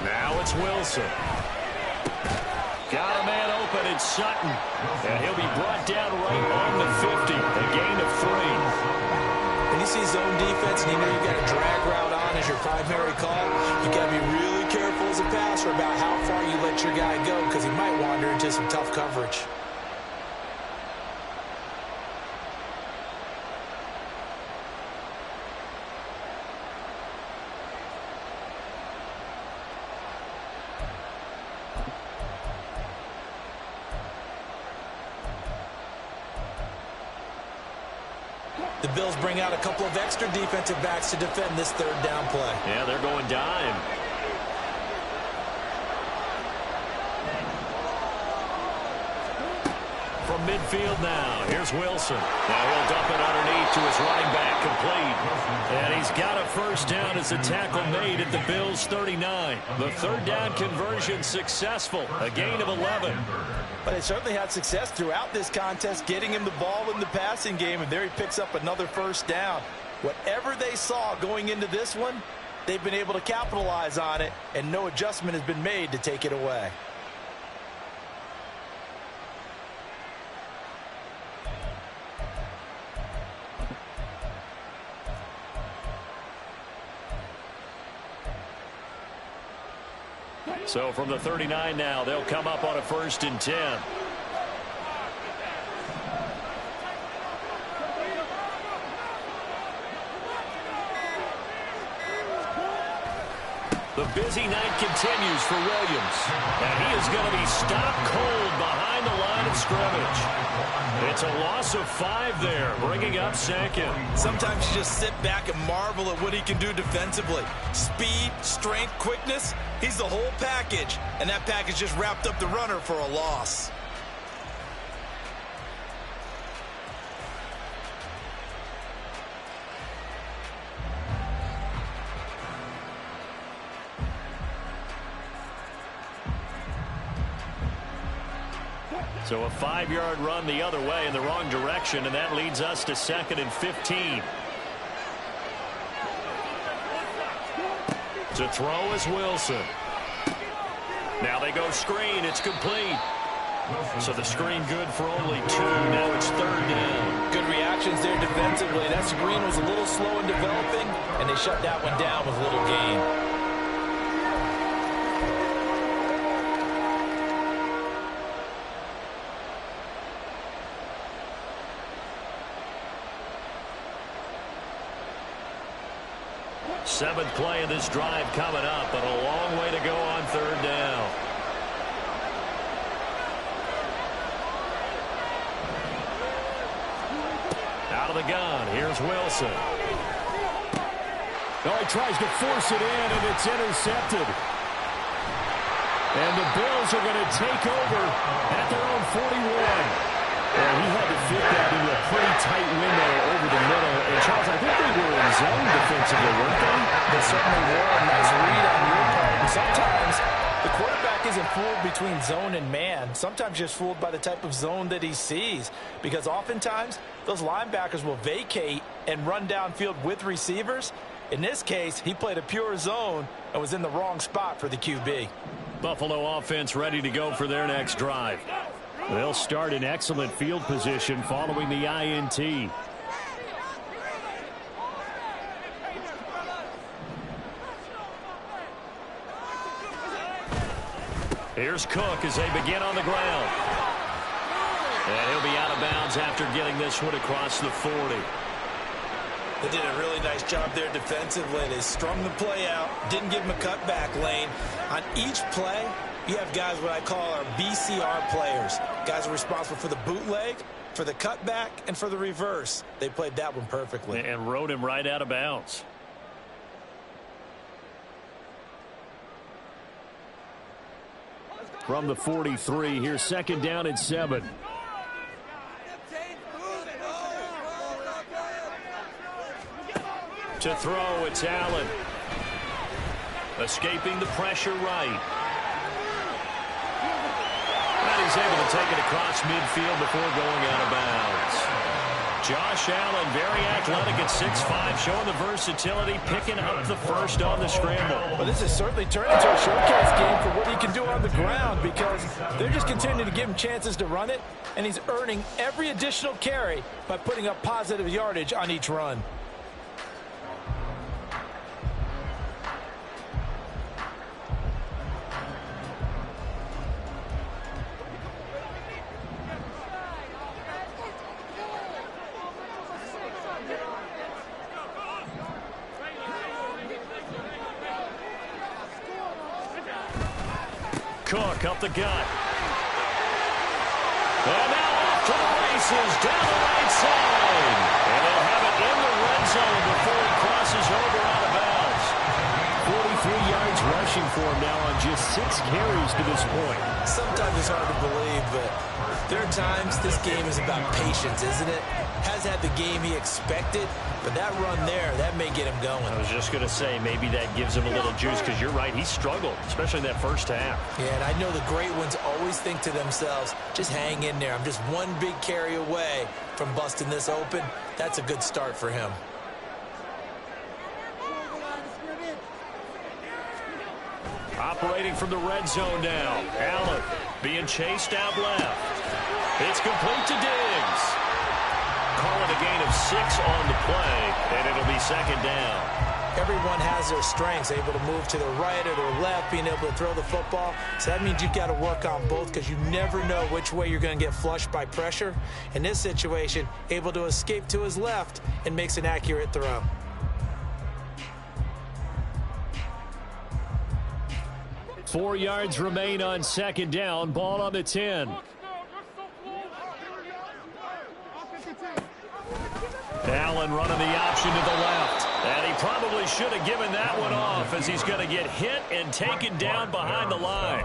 A: Now it's Wilson. Got a man open, it's Sutton. And he'll be brought down right on the 50. A gain of 3.
B: When you see zone defense and you know you've got a drag route on as your primary call, you got to be really careful as a passer about how far you let your guy go, because he might wander into some tough coverage. The Bills bring out a couple of extra defensive backs to defend this 3rd down play.
A: Yeah, they're going dime. From midfield now, here's Wilson. Now he'll dump it underneath to his running back, complete. And he's got a 1st down as a tackle made at the Bills' 39. The 3rd down conversion successful, a gain of 11.
B: But they certainly had success throughout this contest, getting him the ball in the passing game, and there he picks up another 1st down. Whatever they saw going into this one, they've been able to capitalize on it, and no adjustment has been made to take it away.
A: So from the 39 now, they'll come up on a 1st and 10. The busy night continues for Williams. And he is going to be stopped cold behind the line of scrimmage. It's a loss of 5 there, bringing up 2nd.
D: Sometimes you just sit back and marvel at what he can do defensively. Speed, strength, quickness, he's the whole package. And that package just wrapped up the runner for a loss.
A: So a 5-yard run the other way in the wrong direction, and that leads us to 2nd and 15. To throw is Wilson. Now they go screen. It's complete. So the screen good for only 2. Now it's 3rd down.
B: Good reactions there defensively. That screen was a little slow in developing, and they shut that one down with little gain.
A: Seventh play of this drive coming up, but a long way to go on third down. Out of the gun, here's Wilson. Oh, he tries to force it in, and it's intercepted. And the Bills are going to take over at their own 41. Well, he had to fit that into a pretty tight window over the middle. And, Charles, I think they were in zone defensively, weren't they?
B: They certainly were. A nice read on your part. And sometimes the quarterback isn't fooled between zone and man. Sometimes just fooled by the type of zone that he sees. Because oftentimes, those linebackers will vacate and run downfield with receivers. In this case, he played a pure zone and was in the wrong spot for the QB.
A: Buffalo offense ready to go for their next drive. They'll start in excellent field position following the INT. Here's Cook as they begin on the ground. And he'll be out of bounds after getting this one across the 40.
D: They did a really nice job there defensively. They strung the play out, didn't give him a cutback lane. On each play, you have guys what I call our BCR players. Guys are responsible for the bootleg, for the cutback, and for the reverse. They played that one perfectly.
A: And rode him right out of bounds. From the 43, here's second down and 7. To throw, it's Allen. Escaping the pressure right. And he's able to take it across midfield before going out of bounds. Josh Allen, very athletic at 6'5", showing the versatility, picking up the first on the scramble.
B: Well, this has certainly turned into a showcase game for what he can do on the ground because they're just continuing to give him chances to run it, and he's earning every additional carry by putting up positive yardage on each run.
A: Cook up the gut. And now off to the races down the right side. And they'll have it in the red zone before he crosses over out of bounds. 43 yards rushing for him now on just 6 carries to this point.
D: Sometimes it's hard to believe, but there are times this game is about patience, isn't it? Has had the game he expected, but that run there, that may get him going.
A: I was just going to say, maybe that gives him a little juice because you're right, he struggled, especially in that first half.
D: Yeah, and I know the great ones always think to themselves, just hang in there. I'm just one big carry away from busting this open. That's a good start for him.
A: Operating from the red zone now. Allen being chased out left. It's complete to Diggs. Call it a gain of 6 on the play, and it'll be second down.
B: Everyone has their strengths, able to move to the right or the left, being able to throw the football. So that means you've got to work on both because you never know which way you're going to get flushed by pressure. In this situation, able to escape to his left and makes an accurate throw.
A: Four yards remain on second down. Ball on the 10. Allen running the option to the left. And he probably should have given that one off as he's going to get hit and taken down behind the line.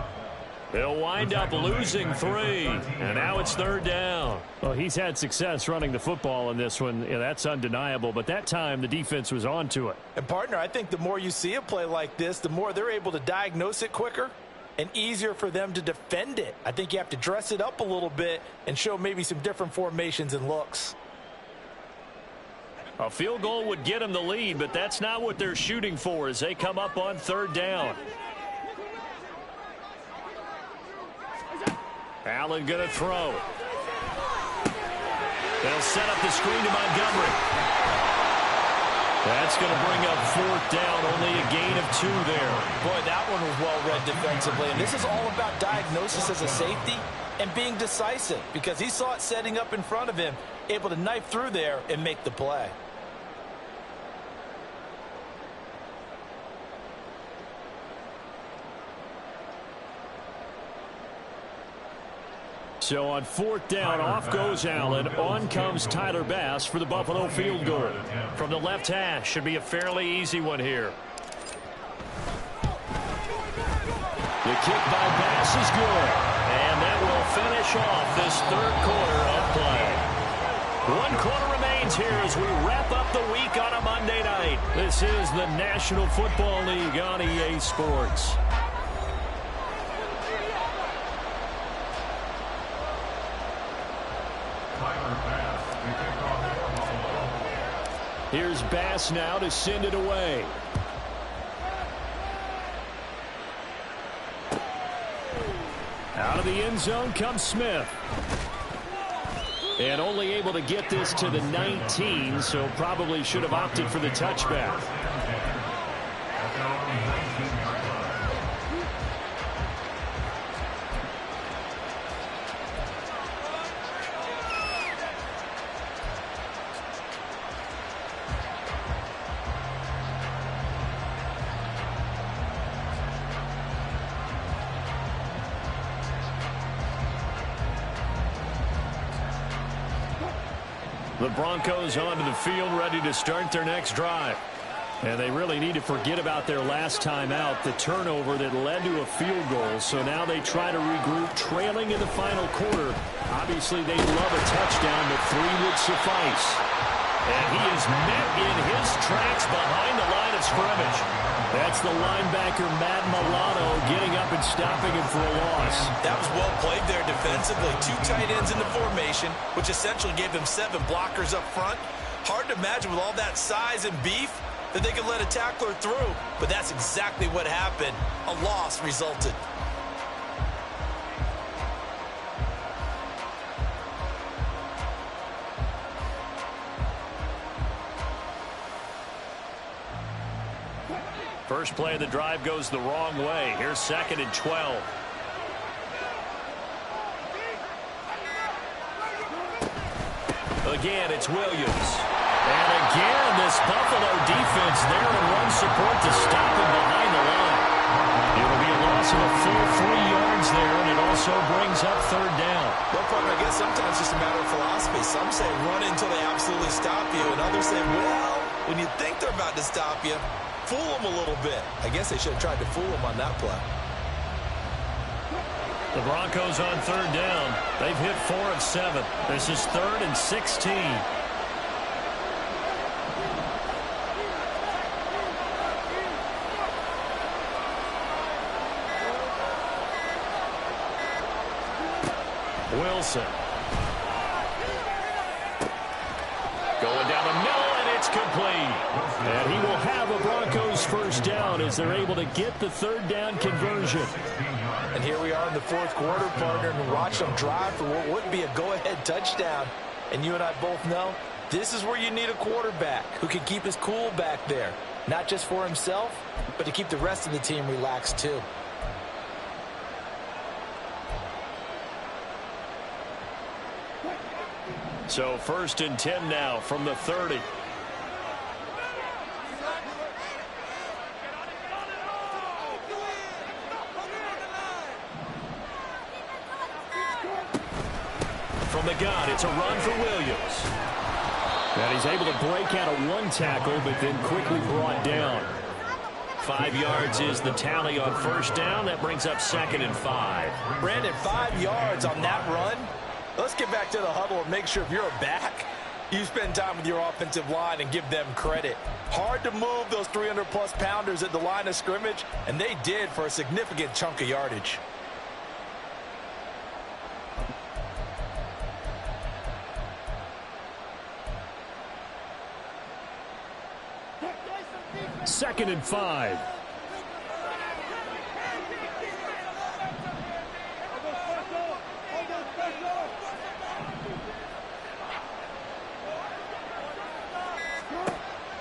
A: They'll wind up losing 3. And now it's third down. Well, he's had success running the football in this one. Yeah, that's undeniable. But that time, the defense was on to it.
B: And, partner, I think the more you see a play like this, the more they're able to diagnose it quicker and easier for them to defend it. I think you have to dress it up a little bit and show maybe some different formations and looks.
A: A field goal would get them the lead, but that's not what they're shooting for as they come up on third down. Allen going to throw. They'll set up the screen to Montgomery. That's going to bring up fourth down, only a gain of 2 there.
B: Boy, that one was well read defensively. And this is all about diagnosis as a safety and being decisive because he saw it setting up in front of him, able to knife through there and make the play.
A: So on 4th down, off goes Allen. On comes Tyler Bass for the Buffalo field goal. From the left hash, should be a fairly easy one here. The kick by Bass is good. And that will finish off this 3rd quarter of play. 1 quarter remains here as we wrap up the week on a Monday night. This is the National Football League on EA Sports. Here's Bass now to send it away. Out of the end zone comes Smith. And only able to get this to the 19, so probably should have opted for the touchback. The Broncos onto the field, ready to start their next drive. And they really need to forget about their last time out, the turnover that led to a field goal. So now they try to regroup, trailing in the final quarter. Obviously, they'd love a touchdown, but 3 would suffice. And he is met in his tracks behind the line of scrimmage. That's the linebacker, Madden getting up and stopping him for a loss.
D: That was well played there defensively. 2 tight ends in the formation, which essentially gave them 7 blockers up front. Hard to imagine with all that size and beef that they could let a tackler through, but that's exactly what happened. A loss resulted.
A: First play of the drive goes the wrong way. Here's 2nd and 12. Again, it's Williams. And again, this Buffalo defense there in run support to stop him behind the line. It'll be a loss of a full 3 yards there, and it also brings up 3rd down.
D: Well, partner, I guess sometimes it's just a matter of philosophy. Some say run until they absolutely stop you, and others say, well, when you think they're about to stop you, fool them a little bit. I guess they should have tried to fool them on that play.
A: The Broncos on 3rd down. They've hit 4 of 7. This is 3rd and 16. Wilson. Going down the middle, and it's complete. And he will have a Broncos first down as they're able to get the 3rd down conversion.
B: And here we are in the 4th quarter, partner, and watch them drive for what would be a go-ahead touchdown. And you and I both know this is where you need a quarterback who can keep his cool back there. Not just for himself, but to keep the rest of the team relaxed too.
A: So 1st and 10 now from the 30. From the gun, it's a run for Williams. And he's able to break out of 1 tackle, but then quickly brought down. 5 yards is the tally on 1st down. That brings up 2nd and 5.
B: Brandon, 5 yards on that run. Let's get back to the huddle and make sure if you're a back, you spend time with your offensive line and give them credit. Hard to move those 300-plus pounders at the line of scrimmage, and they did for a significant chunk of yardage.
A: Second and 5.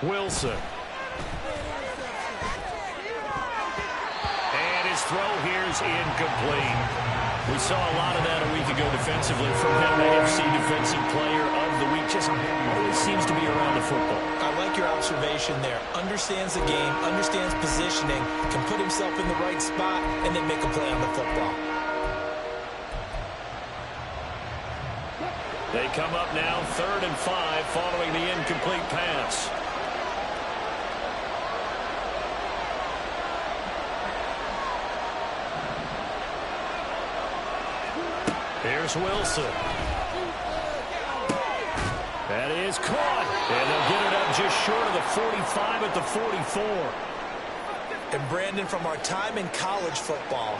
A: Wilson. And his throw here is incomplete. We saw a lot of that a week ago defensively from him, AFC Defensive Player of the Week. Just always seems to be around the football.
B: I like your observation there. Understands the game, understands positioning, can put himself in the right spot, and then make a play on the football.
A: They come up now 3rd and 5 following the incomplete pass. Here's Wilson. That is caught. And they'll get it up just short of the 45 at the 44.
B: And Brandon, from our time in college football,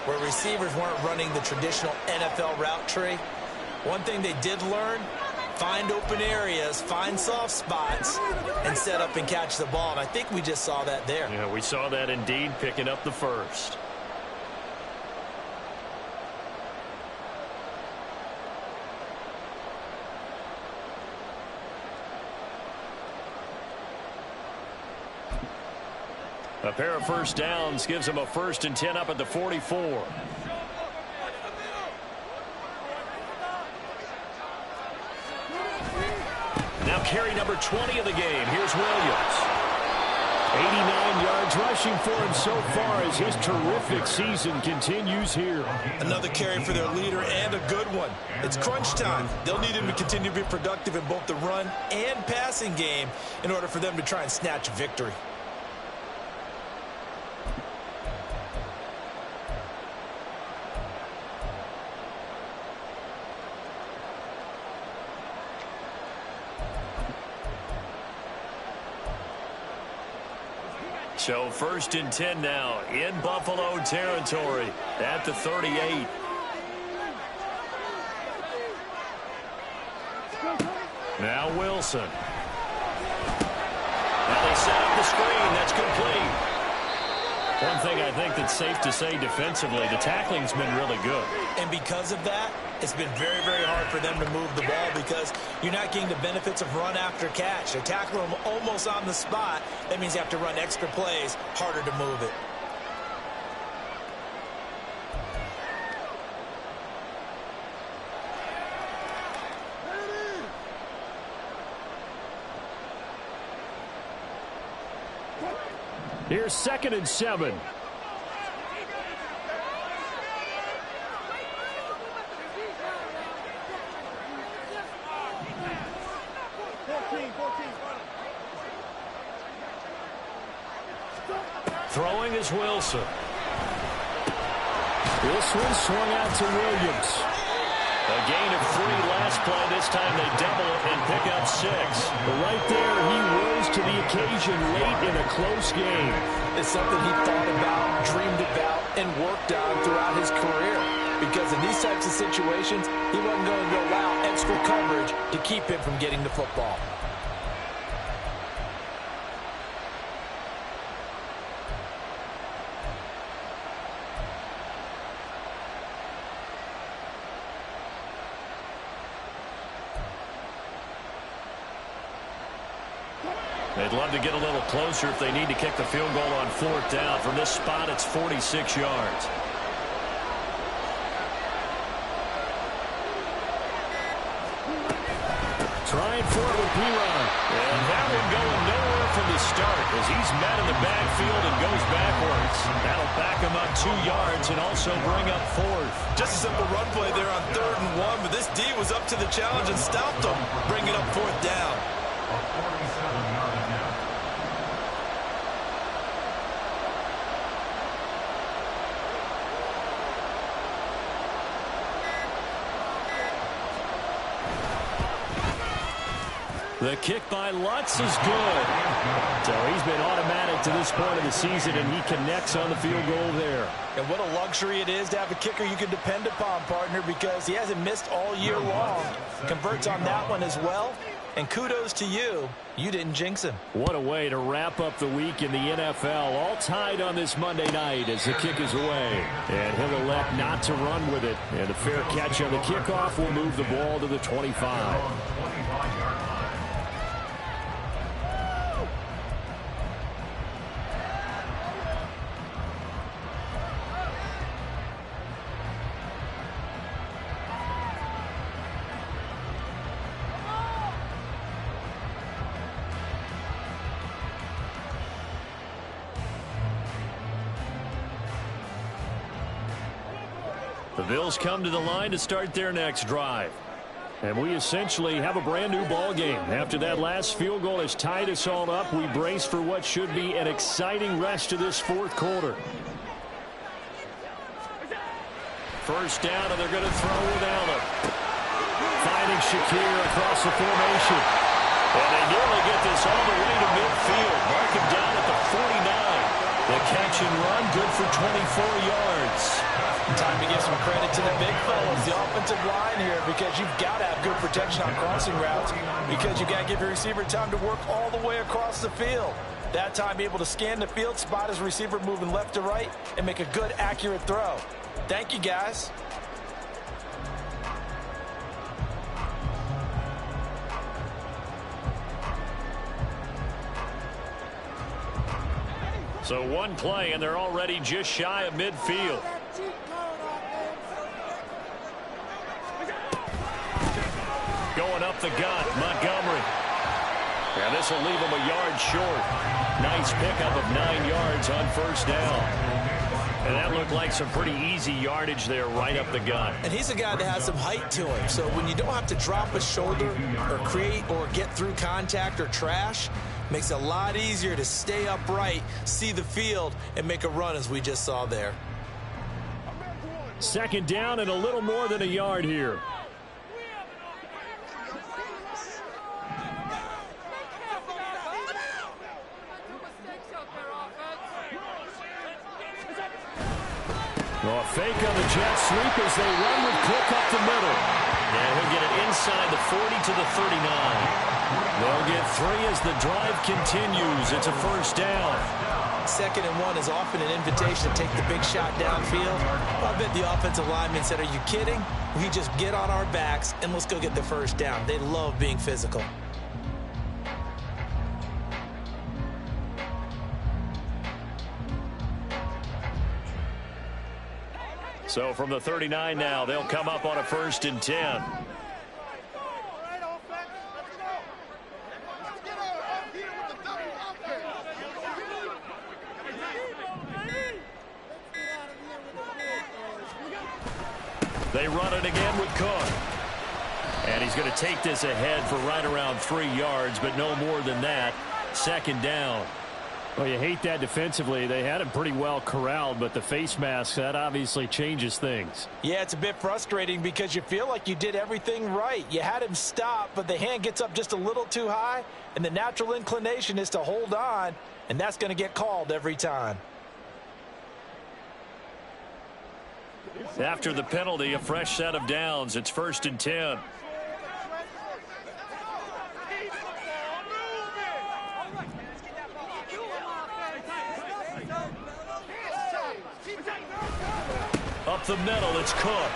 B: where receivers weren't running the traditional NFL route tree, one thing they did learn, find open areas, find soft spots, and set up and catch the ball. And I think we just saw that there.
A: Yeah, we saw that indeed, picking up the first. A pair of first downs gives them a 1st and 10 up at the 44. Now carry number 20 of the game. Here's Williams. 89 yards rushing for him so far as his terrific season continues here.
D: Another carry for their leader and a good one. It's crunch time. They'll need him to continue to be productive in both the run and passing game in order for them to try and snatch victory.
A: So 1st and 10 now in Buffalo territory at the 38. Now Wilson. Now they set up the screen. That's complete. One thing I think that's safe to say defensively, the tackling's been really good.
B: And because of that, it's been very, very hard for them to move the ball because you're not getting the benefits of run after catch. They tackle them almost on the spot. That means you have to run extra plays, harder to move it.
A: Here's 2nd and 7. Throwing is Wilson. This one swung out to Williams. A gain of 3 last play. This time they double it and pick up 6. But right there, he rose to the occasion late in a close game.
B: It's something he thought about, dreamed about, and worked on throughout his career. Because in these types of situations, he wasn't going to allow extra coverage to keep him from getting the football.
A: They'd love to get a little closer if they need to kick the field goal on 4th down. From this spot, it's 46 yards. Trying for it with P-Ron. And that one going nowhere from the start as he's met in the backfield and goes backwards. That'll back him up 2 yards and also bring up 4th.
D: Just a simple run play there on 3rd and 1, but this D was up to the challenge and stopped them, bringing up 4th down.
C: A 47-yard attempt.
A: The kick by Lutz is good. So he's been automatic to this point of the season, and he connects on the field goal there.
B: And what a luxury it is to have a kicker you can depend upon, partner, because he hasn't missed all year long. Converts on that one as well. And kudos to you. You didn't jinx him.
A: What a way to wrap up the week in the NFL. All tied on this Monday night as the kick is away. And he'll elect not to run with it. And a fair catch on the kickoff will move the ball to the 25. The Bills come to the line to start their next drive. And we essentially have a brand new ball game. After that last field goal has tied us all up, we brace for what should be an exciting rest of this fourth quarter. First down, and they're going to throw with Allen. Finding Shakir across the formation. And they nearly get this all the way to midfield. Mark him down at the 49. The catch and run, good for 24 yards.
B: Time to give some credit to the big fellas, the offensive line here, because you've got to have good protection on crossing routes, because you've got to give your receiver time to work all the way across the field. That time, able to scan the field, spot his receiver moving left to right, and make a good, accurate throw. Thank you, guys.
A: So one play, and they're already just shy of midfield. Going up the gut, Montgomery. And this will leave him a yard short. Nice pickup of 9 yards on first down. And that looked like some pretty easy yardage there right up the gut.
D: And he's a guy that has some height to him. So when you don't have to drop a shoulder or create or get through contact or trash, makes it a lot easier to stay upright, see the field, and make a run as we just saw there.
A: Second down and a little more than a yard here. Well, a fake on the jet sweep as they run with Cook up the middle. And he'll get it inside the 40 to the 39. They'll get 3 as the drive continues. It's a first down.
D: 2nd and 1 is often an invitation to take the big shot downfield. I bet the offensive lineman said, "Are you kidding? We just get on our backs and let's go get the first down." They love being physical.
A: So from the 39 now, they'll come up on a 1st and 10. They run it again with Cook. And he's going to take this ahead for right around 3 yards, but no more than that. 2nd down. Well, you hate that defensively. They had him pretty well corralled, but the face mask, that obviously changes things.
B: Yeah, it's a bit frustrating because you feel like you did everything right. You had him stop, but the hand gets up just a little too high, and the natural inclination is to hold on, and that's going to get called every time.
A: After the penalty, a fresh set of downs. It's 1st and 10. Up the middle, it's Cook.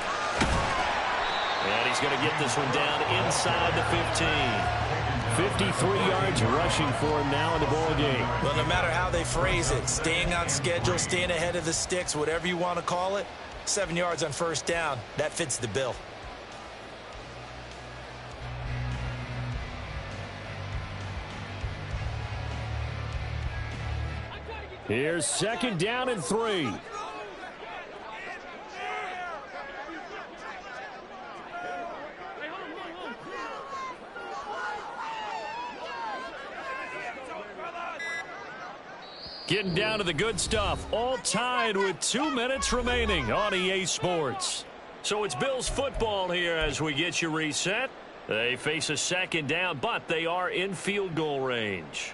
A: And he's going to get this one down inside the 15. 53 yards rushing for him now in the ball game.
D: Well, no matter how they phrase it, staying on schedule, staying ahead of the sticks, whatever you want to call it, 7 yards on first down, that fits the bill.
A: Here's 2nd down and 3. Getting down to the good stuff, all tied with 2 minutes remaining on EA Sports. So it's Bills football here as we get you reset. They face a 2nd down, but they are in field goal range.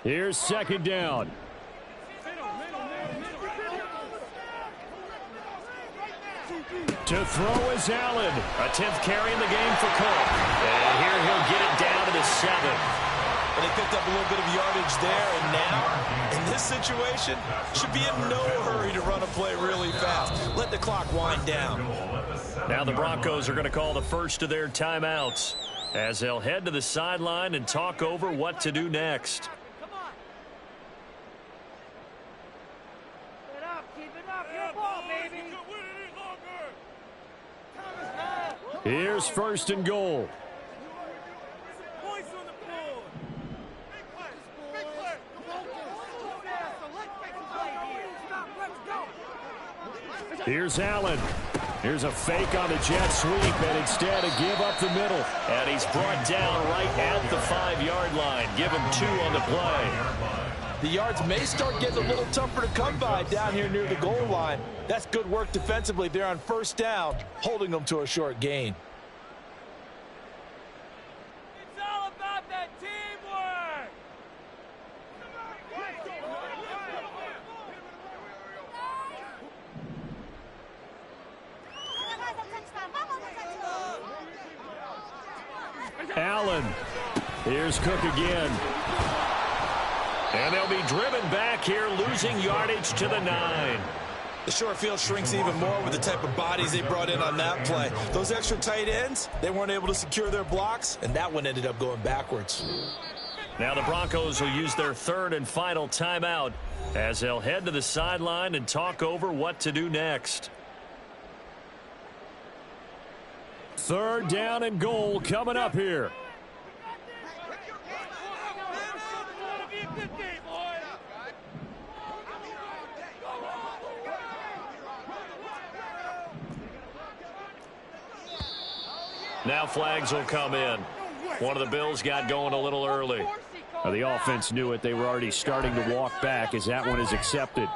A: Here's 2nd down. To throw is Allen. A 10th carry in the game for Cook. And here he'll get it down to the 7.
D: But they picked up a little bit of yardage there, and now In this situation, should be in no hurry to run a play really fast. Let the clock wind down.
A: Now the Broncos are going to call the first of their timeouts as they'll head to the sideline and talk over what to do next. Here's first and goal. Here's Allen. Here's a fake on the jet sweep, and instead a give up the middle. And he's brought down right at the 5-yard line. Give him 2 on the play.
B: The yards may start getting a little tougher to come by down here near the goal line. That's good work defensively there on first down, holding them to a short gain.
E: It's all about that teamwork.
A: Allen. Here's Cook again. And they'll be driven back here, losing yardage to the 9.
D: The short field shrinks even more with the type of bodies they brought in on that play. Those extra tight ends, they weren't able to secure their blocks, and that one ended up going backwards.
A: Now the Broncos will use their third and final timeout as they'll head to the sideline and talk over what to do next. Third down and goal coming up here. Now flags will come in. One of the Bills got going a little early. The offense knew it. They were already starting to walk back as that one is accepted.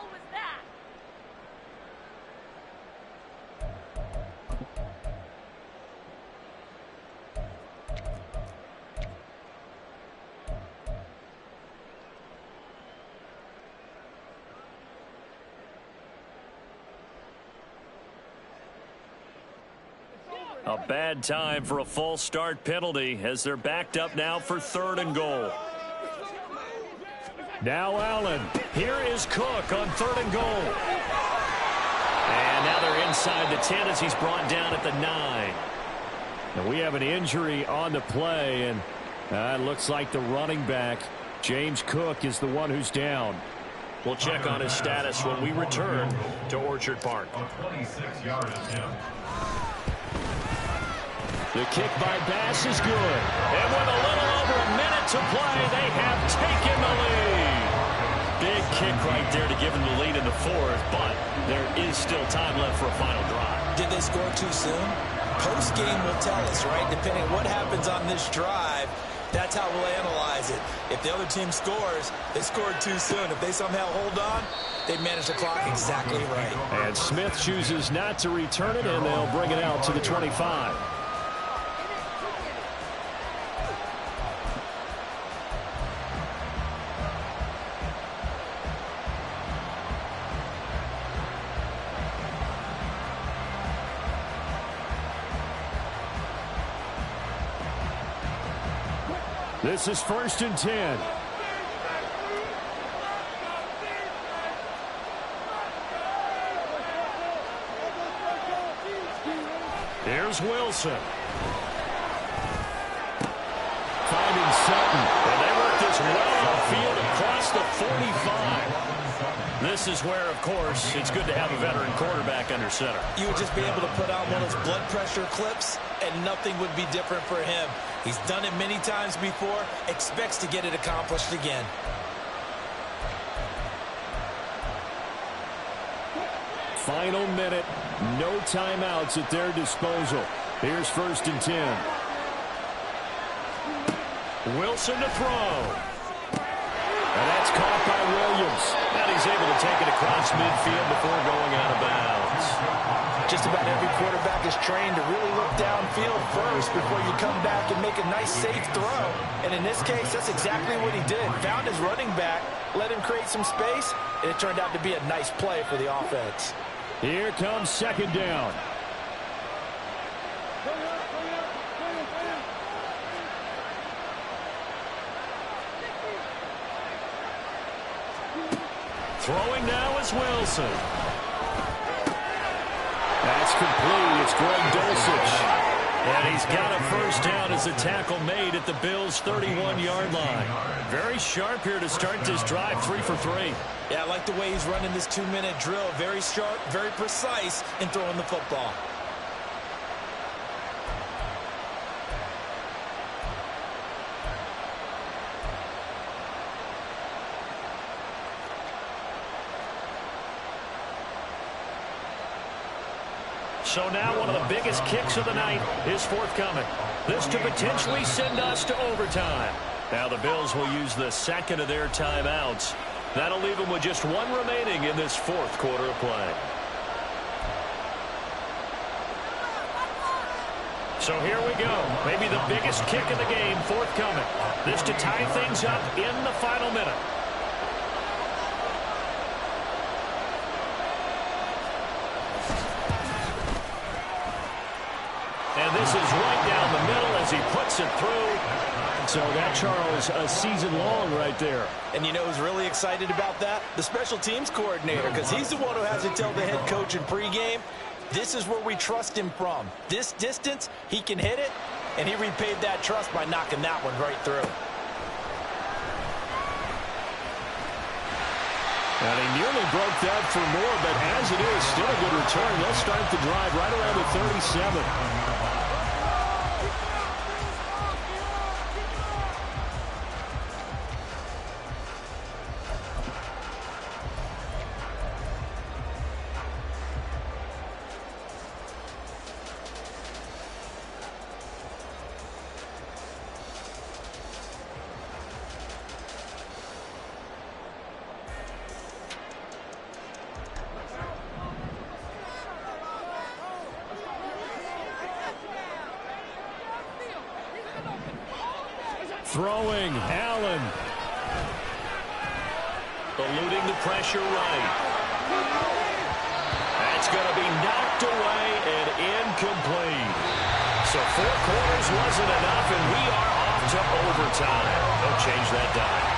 A: A bad time for a false start penalty as they're backed up now for third and goal. Now Allen. Here is Cook on third and goal. And now they're inside the 10 as he's brought down at the 9. And we have an injury on the play, and it looks like the running back, James Cook, is the one who's down. We'll check on his status when we return to Orchard Park.
C: 26-yard attempt.
A: The kick by Bass is good. And with a little over a minute to play, they have taken the lead. Big kick right there to give them the lead in the 4th, but there is still time left for a final drive.
D: Did they score too soon? Post-game will tell us, right? Depending on what happens on this drive, that's how we'll analyze it. If the other team scores, they scored too soon. If they somehow hold on, they manage the clock exactly right.
A: And Smith chooses not to return it, and they'll bring it out to the 25. This is first and 10. Here's Wilson. Finding Sutton. And they work this well upfield across the 45. This is where, of course, it's good to have a veteran quarterback under center.
D: You would just be able to put out one of those blood pressure clips, and nothing would be different for him. He's done it many times before, expects to get it accomplished again.
A: Final minute, no timeouts at their disposal. Here's first and 10. Wilson to throw. And that's caught by Williams. And he's able to take it across midfield before going out of bounds.
B: Just about every quarterback is trained to really look downfield first before you come back and make a nice, safe throw. And in this case, that's exactly what he did. Found his running back, let him create some space, and it turned out to be a nice play for the offense.
A: Here comes second down. Throwing now is Wilson. That's complete. It's Greg Dulcich. And he's got a first down as a tackle made at the Bills' 31-yard line. Very sharp here to start this drive, 3 for 3.
D: Yeah, I like the way he's running this 2-minute drill. Very sharp, very precise in throwing the football.
A: So now one of the biggest kicks of the night is forthcoming. This to potentially send us to overtime. Now the Bills will use the second of their timeouts. That'll leave them with just one remaining in this fourth quarter of play. So here we go. Maybe the biggest kick of the game forthcoming. This to tie things up in the final minute. And this is right down the middle as he puts it through. So that, Charles, a season long right there.
B: And you know who's really excited about that? The special teams coordinator, because he's the one who has to tell the head coach in pregame, this is where we trust him from. This distance, he can hit it, and he repaid that trust by knocking that one right through.
A: And he nearly broke that for more, but as it is, still a good return. They'll start the drive right around the 37. Throwing, Allen. Eluding the pressure right. That's going to be knocked away and incomplete. So 4 quarters wasn't enough, and we are off to overtime. Don't change that dime.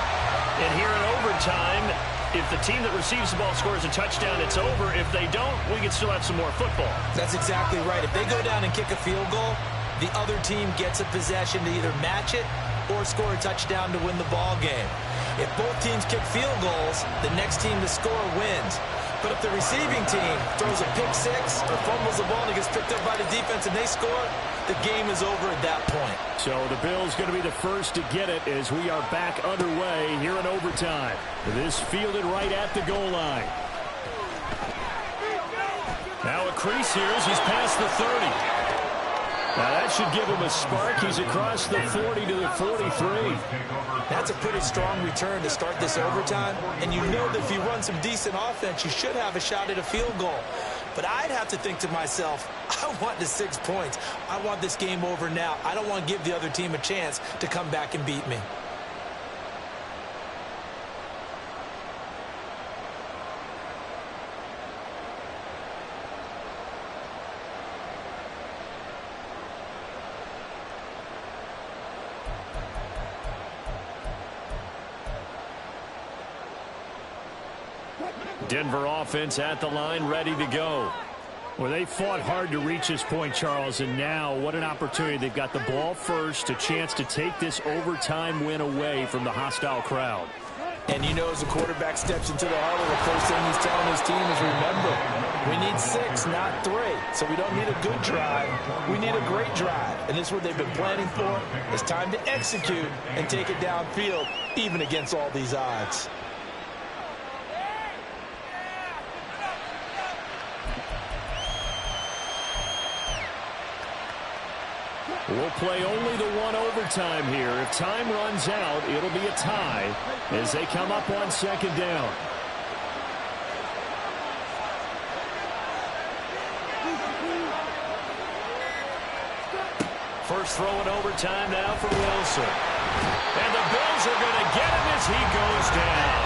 A: And here in overtime, if the team that receives the ball scores a touchdown, it's over. If they don't, we can still have some more football.
B: That's exactly right. If they go down and kick a field goal, the other team gets a possession to either match it or score a touchdown to win the ball game. If both teams kick field goals, the next team to score wins. But if the receiving team throws a pick six or fumbles the ball and it gets picked up by the defense and they score, the game is over at that point.
A: So the Bills going to be the first to get it as we are back underway here in overtime. This fielded right at the goal line. Now a crease here as he's past the 30. Now that should give him a spark. He's across the 40 to the 43.
B: That's a pretty strong return to start this overtime. And you know that if you run some decent offense, you should have a shot at a field goal. But I'd have to think to myself, I want the 6 points. I want this game over now. I don't want to give the other team a chance to come back and beat me.
A: Denver offense at the line, ready to go. Well, they fought hard to reach this point, Charles, and now what an opportunity. They've got the ball first, a chance to take this overtime win away from the hostile crowd.
B: And you know, as the quarterback steps into the huddle, the first thing he's telling his team is, remember, we need 6, not 3. So we don't need a good drive. We need a great drive. And this is what they've been planning for. It's time to execute and take it downfield, even against all these odds.
A: We'll play only the one overtime here. If time runs out, it'll be a tie as they come up on second down. First throw in overtime now for Wilson. And the Bills are going to get him as he goes down.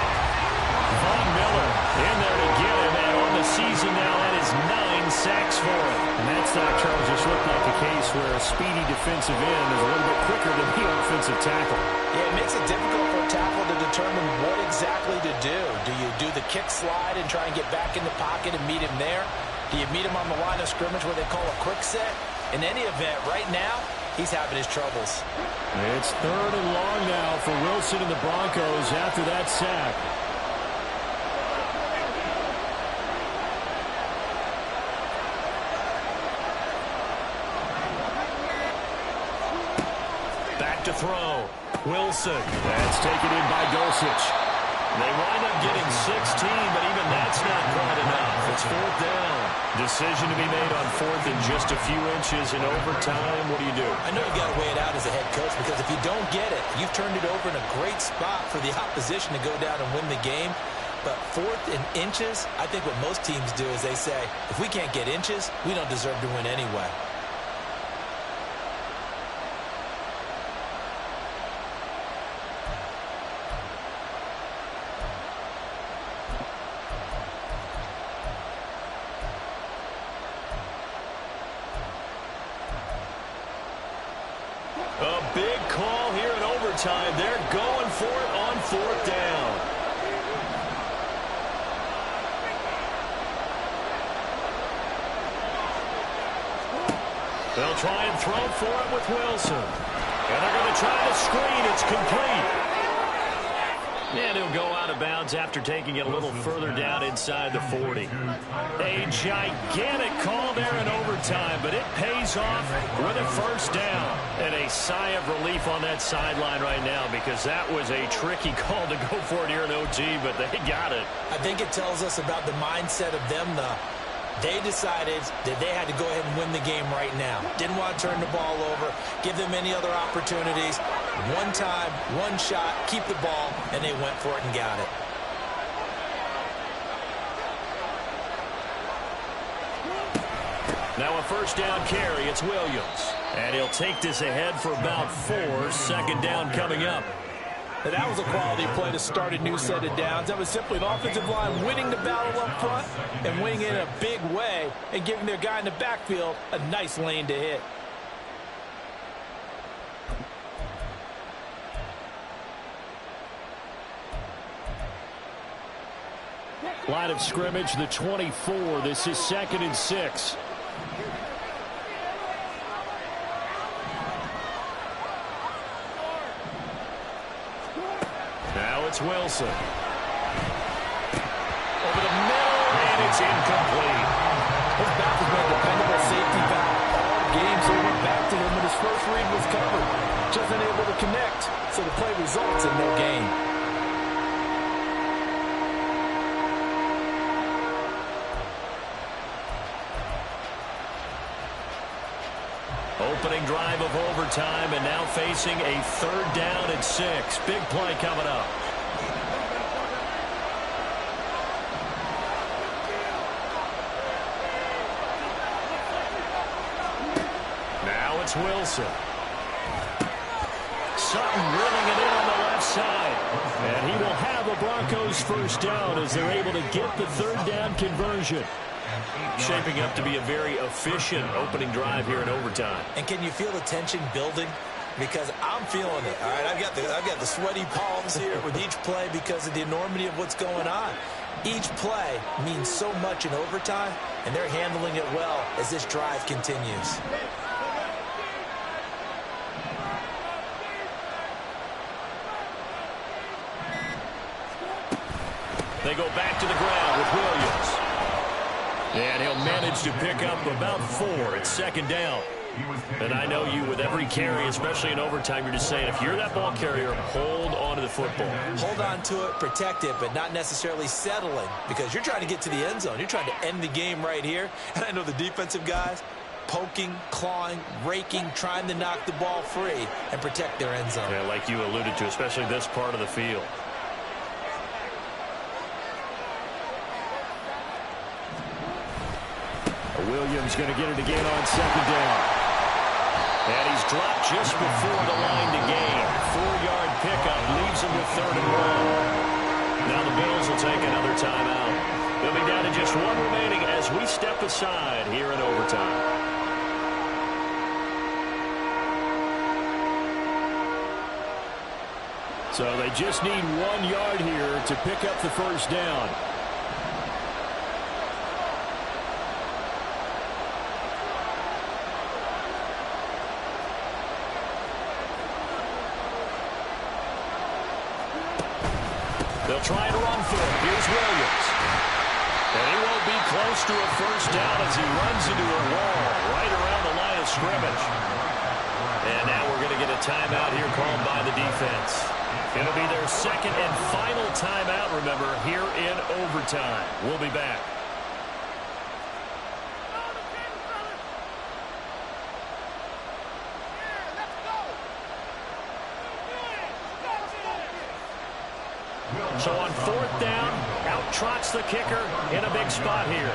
A: Von Miller in there to get him, and on the season now, that is 9 sacks for him. And that's not, Charles, just looked like a case where a speedy defensive end is a little bit quicker than the offensive tackle.
B: Yeah, it makes it difficult for a tackle to determine what exactly to do. Do you do the kick slide and try and get back in the pocket and meet him there? Do you meet him on the line of scrimmage where they call a quick set? In any event, right now, he's having his troubles.
A: It's 3rd and long now for Wilson and the Broncos after that sack. Back to throw. Wilson. That's taken in by Dulcich. They wind up getting 16, but even that's not quite enough. It's 4th down. Decision to be made on 4th and just a few inches in overtime. What do you do?
B: I know you got to weigh it out as a head coach, because if you don't get it, you've turned it over in a great spot for the opposition to go down and win the game. But 4th and inches, I think what most teams do is they say, if we can't get inches, we don't deserve to win anyway.
A: A big call here in overtime. They're going for it on 4th down. They'll try and throw for it with Wilson. And they're going to try to screen. It's complete. And he'll go out of bounds after taking it a little further down inside the 40. A gigantic call there in overtime, but it pays off with a 1st down. And a sigh of relief on that sideline right now, because that was a tricky call to go for it here in OT, but they got it.
B: I think it tells us about the mindset of them, though. They decided that they had to go ahead and win the game right now. Didn't want to turn the ball over, give them any other opportunities. One time, one shot, keep the ball, and they went for it and got it.
A: Now a 1st down carry. It's Williams. And he'll take this ahead for about 4. 2nd down coming up.
B: Now, that was a quality play to start a new set of downs. That was simply an offensive line winning the battle up front and winning it in a big way and giving their guy in the backfield a nice lane to hit.
A: Line of scrimmage, the 24. This is 2nd and 6. Now it's Wilson. Over the middle, and it's incomplete.
B: His back has been a dependable safety back all game, so he went back to him when his first read was covered. Just unable to connect, so the play results in no gain.
A: Opening drive of overtime, and now facing a 3rd down and 6. Big play coming up. Now it's Wilson. Sutton drilling it in on the left side. And he will have a Broncos 1st down as they're able to get the 3rd down conversion. Shaping up to be a very efficient opening drive here in overtime.
B: And can you feel the tension building? Because I'm feeling it. All right, I've got the sweaty palms here with each play because of the enormity of what's going on. Each play means so much in overtime, and they're handling it well as this drive continues.
A: They go back to the ground with Williams. And he'll manage to pick up about 4. It's 2nd down. And I know you, with every carry, especially in overtime, you're just saying, if you're that ball carrier, hold on to the football.
B: Hold on to it, protect it, but not necessarily settling, because you're trying to get to the end zone. You're trying to end the game right here. And I know the defensive guys, poking, clawing, raking, trying to knock the ball free and protect their end zone.
A: Yeah, like you alluded to, especially this part of the field. Williams going to get it again on 2nd down. And he's dropped just before the line to gain. 4-yard pickup leaves him with 3rd and 1. Now the Bills will take another timeout. They'll be down to just 1 remaining as we step aside here in overtime. So they just need 1 yard here to pick up the first down. They'll try and run for it. Here's Williams. And he won't be close to a first down as he runs into a wall right around the line of scrimmage. And now we're going to get a timeout here called by the defense. It'll be their second and final timeout, remember, here in overtime. We'll be back. So on 4th down, out trots the kicker in a big spot here.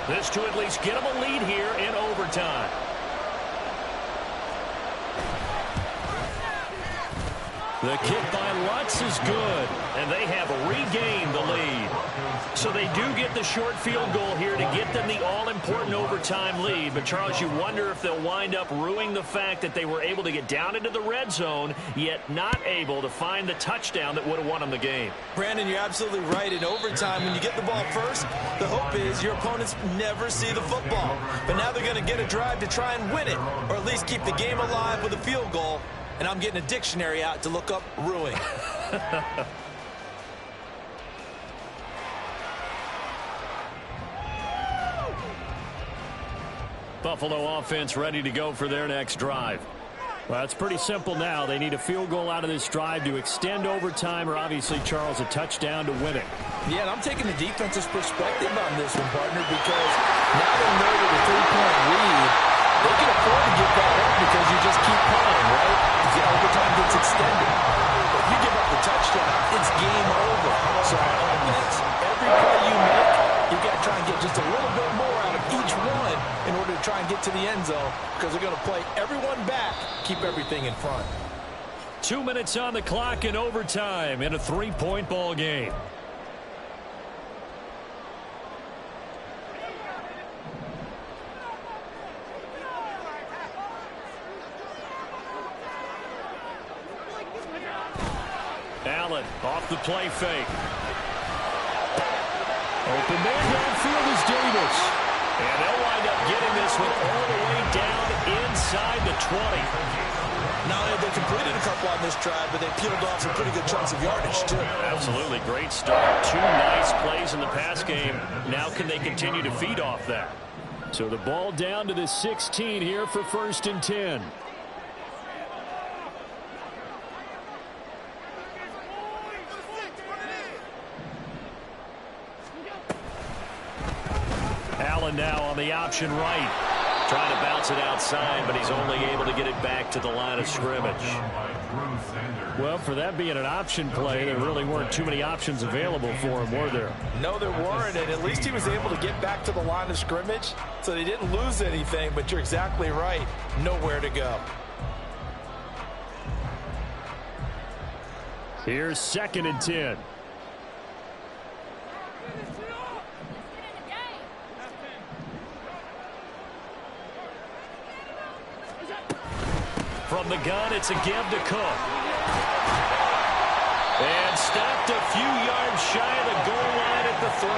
A: This to at least get them a lead here in overtime. The kick by Lutz is good, and they have regained the lead. So they do get the short field goal here to get them the all-important overtime lead. But, Charles, you wonder if they'll wind up ruining the fact that they were able to get down into the red zone, yet not able to find the touchdown that would have won them the game.
D: Brandon, you're absolutely right. In overtime, when you get the ball first, the hope is your opponents never see the football. But now they're going to get a drive to try and win it, or at least keep the game alive with a field goal. And I'm getting a dictionary out to look up ruin.
A: Buffalo offense ready to go for their next drive. Well, it's pretty simple now. They need a field goal out of this drive to extend overtime, or obviously, Charles, a touchdown to win it.
B: Yeah, and I'm taking the defense's perspective on this one, partner, because now they know with a 3-point lead, they can afford to give that up because you just keep playing, right? The overtime gets extended. If you give up the touchdown, it's game over. So every play you make, you've got to try and get just a little bit more out of each one in order to try and get to the end zone, because they're going to play everyone back, keep everything in front.
A: 2 minutes on the clock in overtime in a 3-point ball game. Allen off the play fake. Open man downfield is Davis. And they'll wind up getting this one all the way down inside the 20.
D: Now they completed a couple on this drive, but they peeled off some pretty good chunks of yardage, too.
A: Absolutely. Great start. 2 nice plays in the pass game. Now can they continue to feed off that? So the ball down to the 16 here for 1st and 10. Allen now on the option right. Trying to bounce it outside, but he's only able to get it back to the line of scrimmage. Well, for that being an option play, there really weren't too many options available for him, were there?
B: No, there weren't, and at least he was able to get back to the line of scrimmage, so they didn't lose anything, but you're exactly right. Nowhere to go.
A: Here's 2nd and 10. From the gun, it's a give to Cook. And stopped a few yards shy of the goal line at the 3.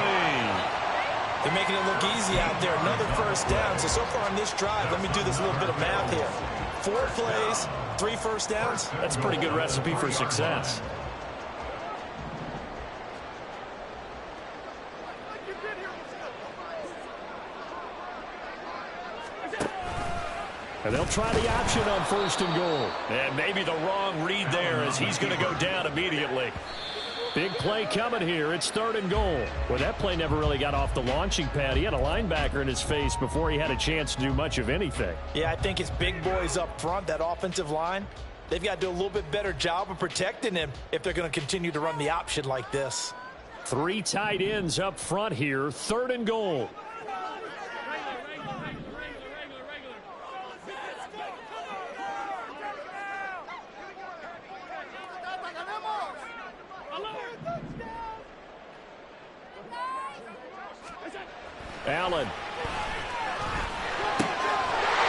D: They're making it look easy out there. Another first down. So far on this drive, let me do this little bit of math here. 4 plays, 3 first downs.
A: That's a pretty good recipe for success. And they'll try the option on 1st and goal. And maybe the wrong read there as he's going to go down immediately. Big play coming here. It's 3rd and goal. Well, that play never really got off the launching pad. He had a linebacker in his face before he had a chance to do much of anything.
B: Yeah, I think it's big boys up front, that offensive line. They've got to do a little bit better job of protecting him if they're going to continue to run the option like this.
A: 3 tight ends up front here. 3rd and goal. Allen.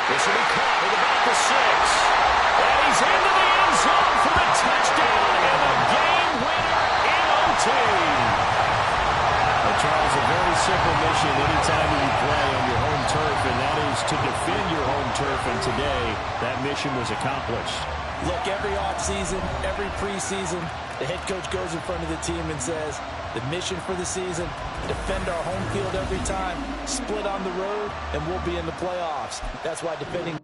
A: This will be caught at about the 6. And he's into the end zone for the touchdown and the game. mission was accomplished.
B: Look, every offseason, every preseason, the head coach goes in front of the team and says, the mission for the season, defend our home field every time, split on the road, and we'll be in the playoffs. That's why defending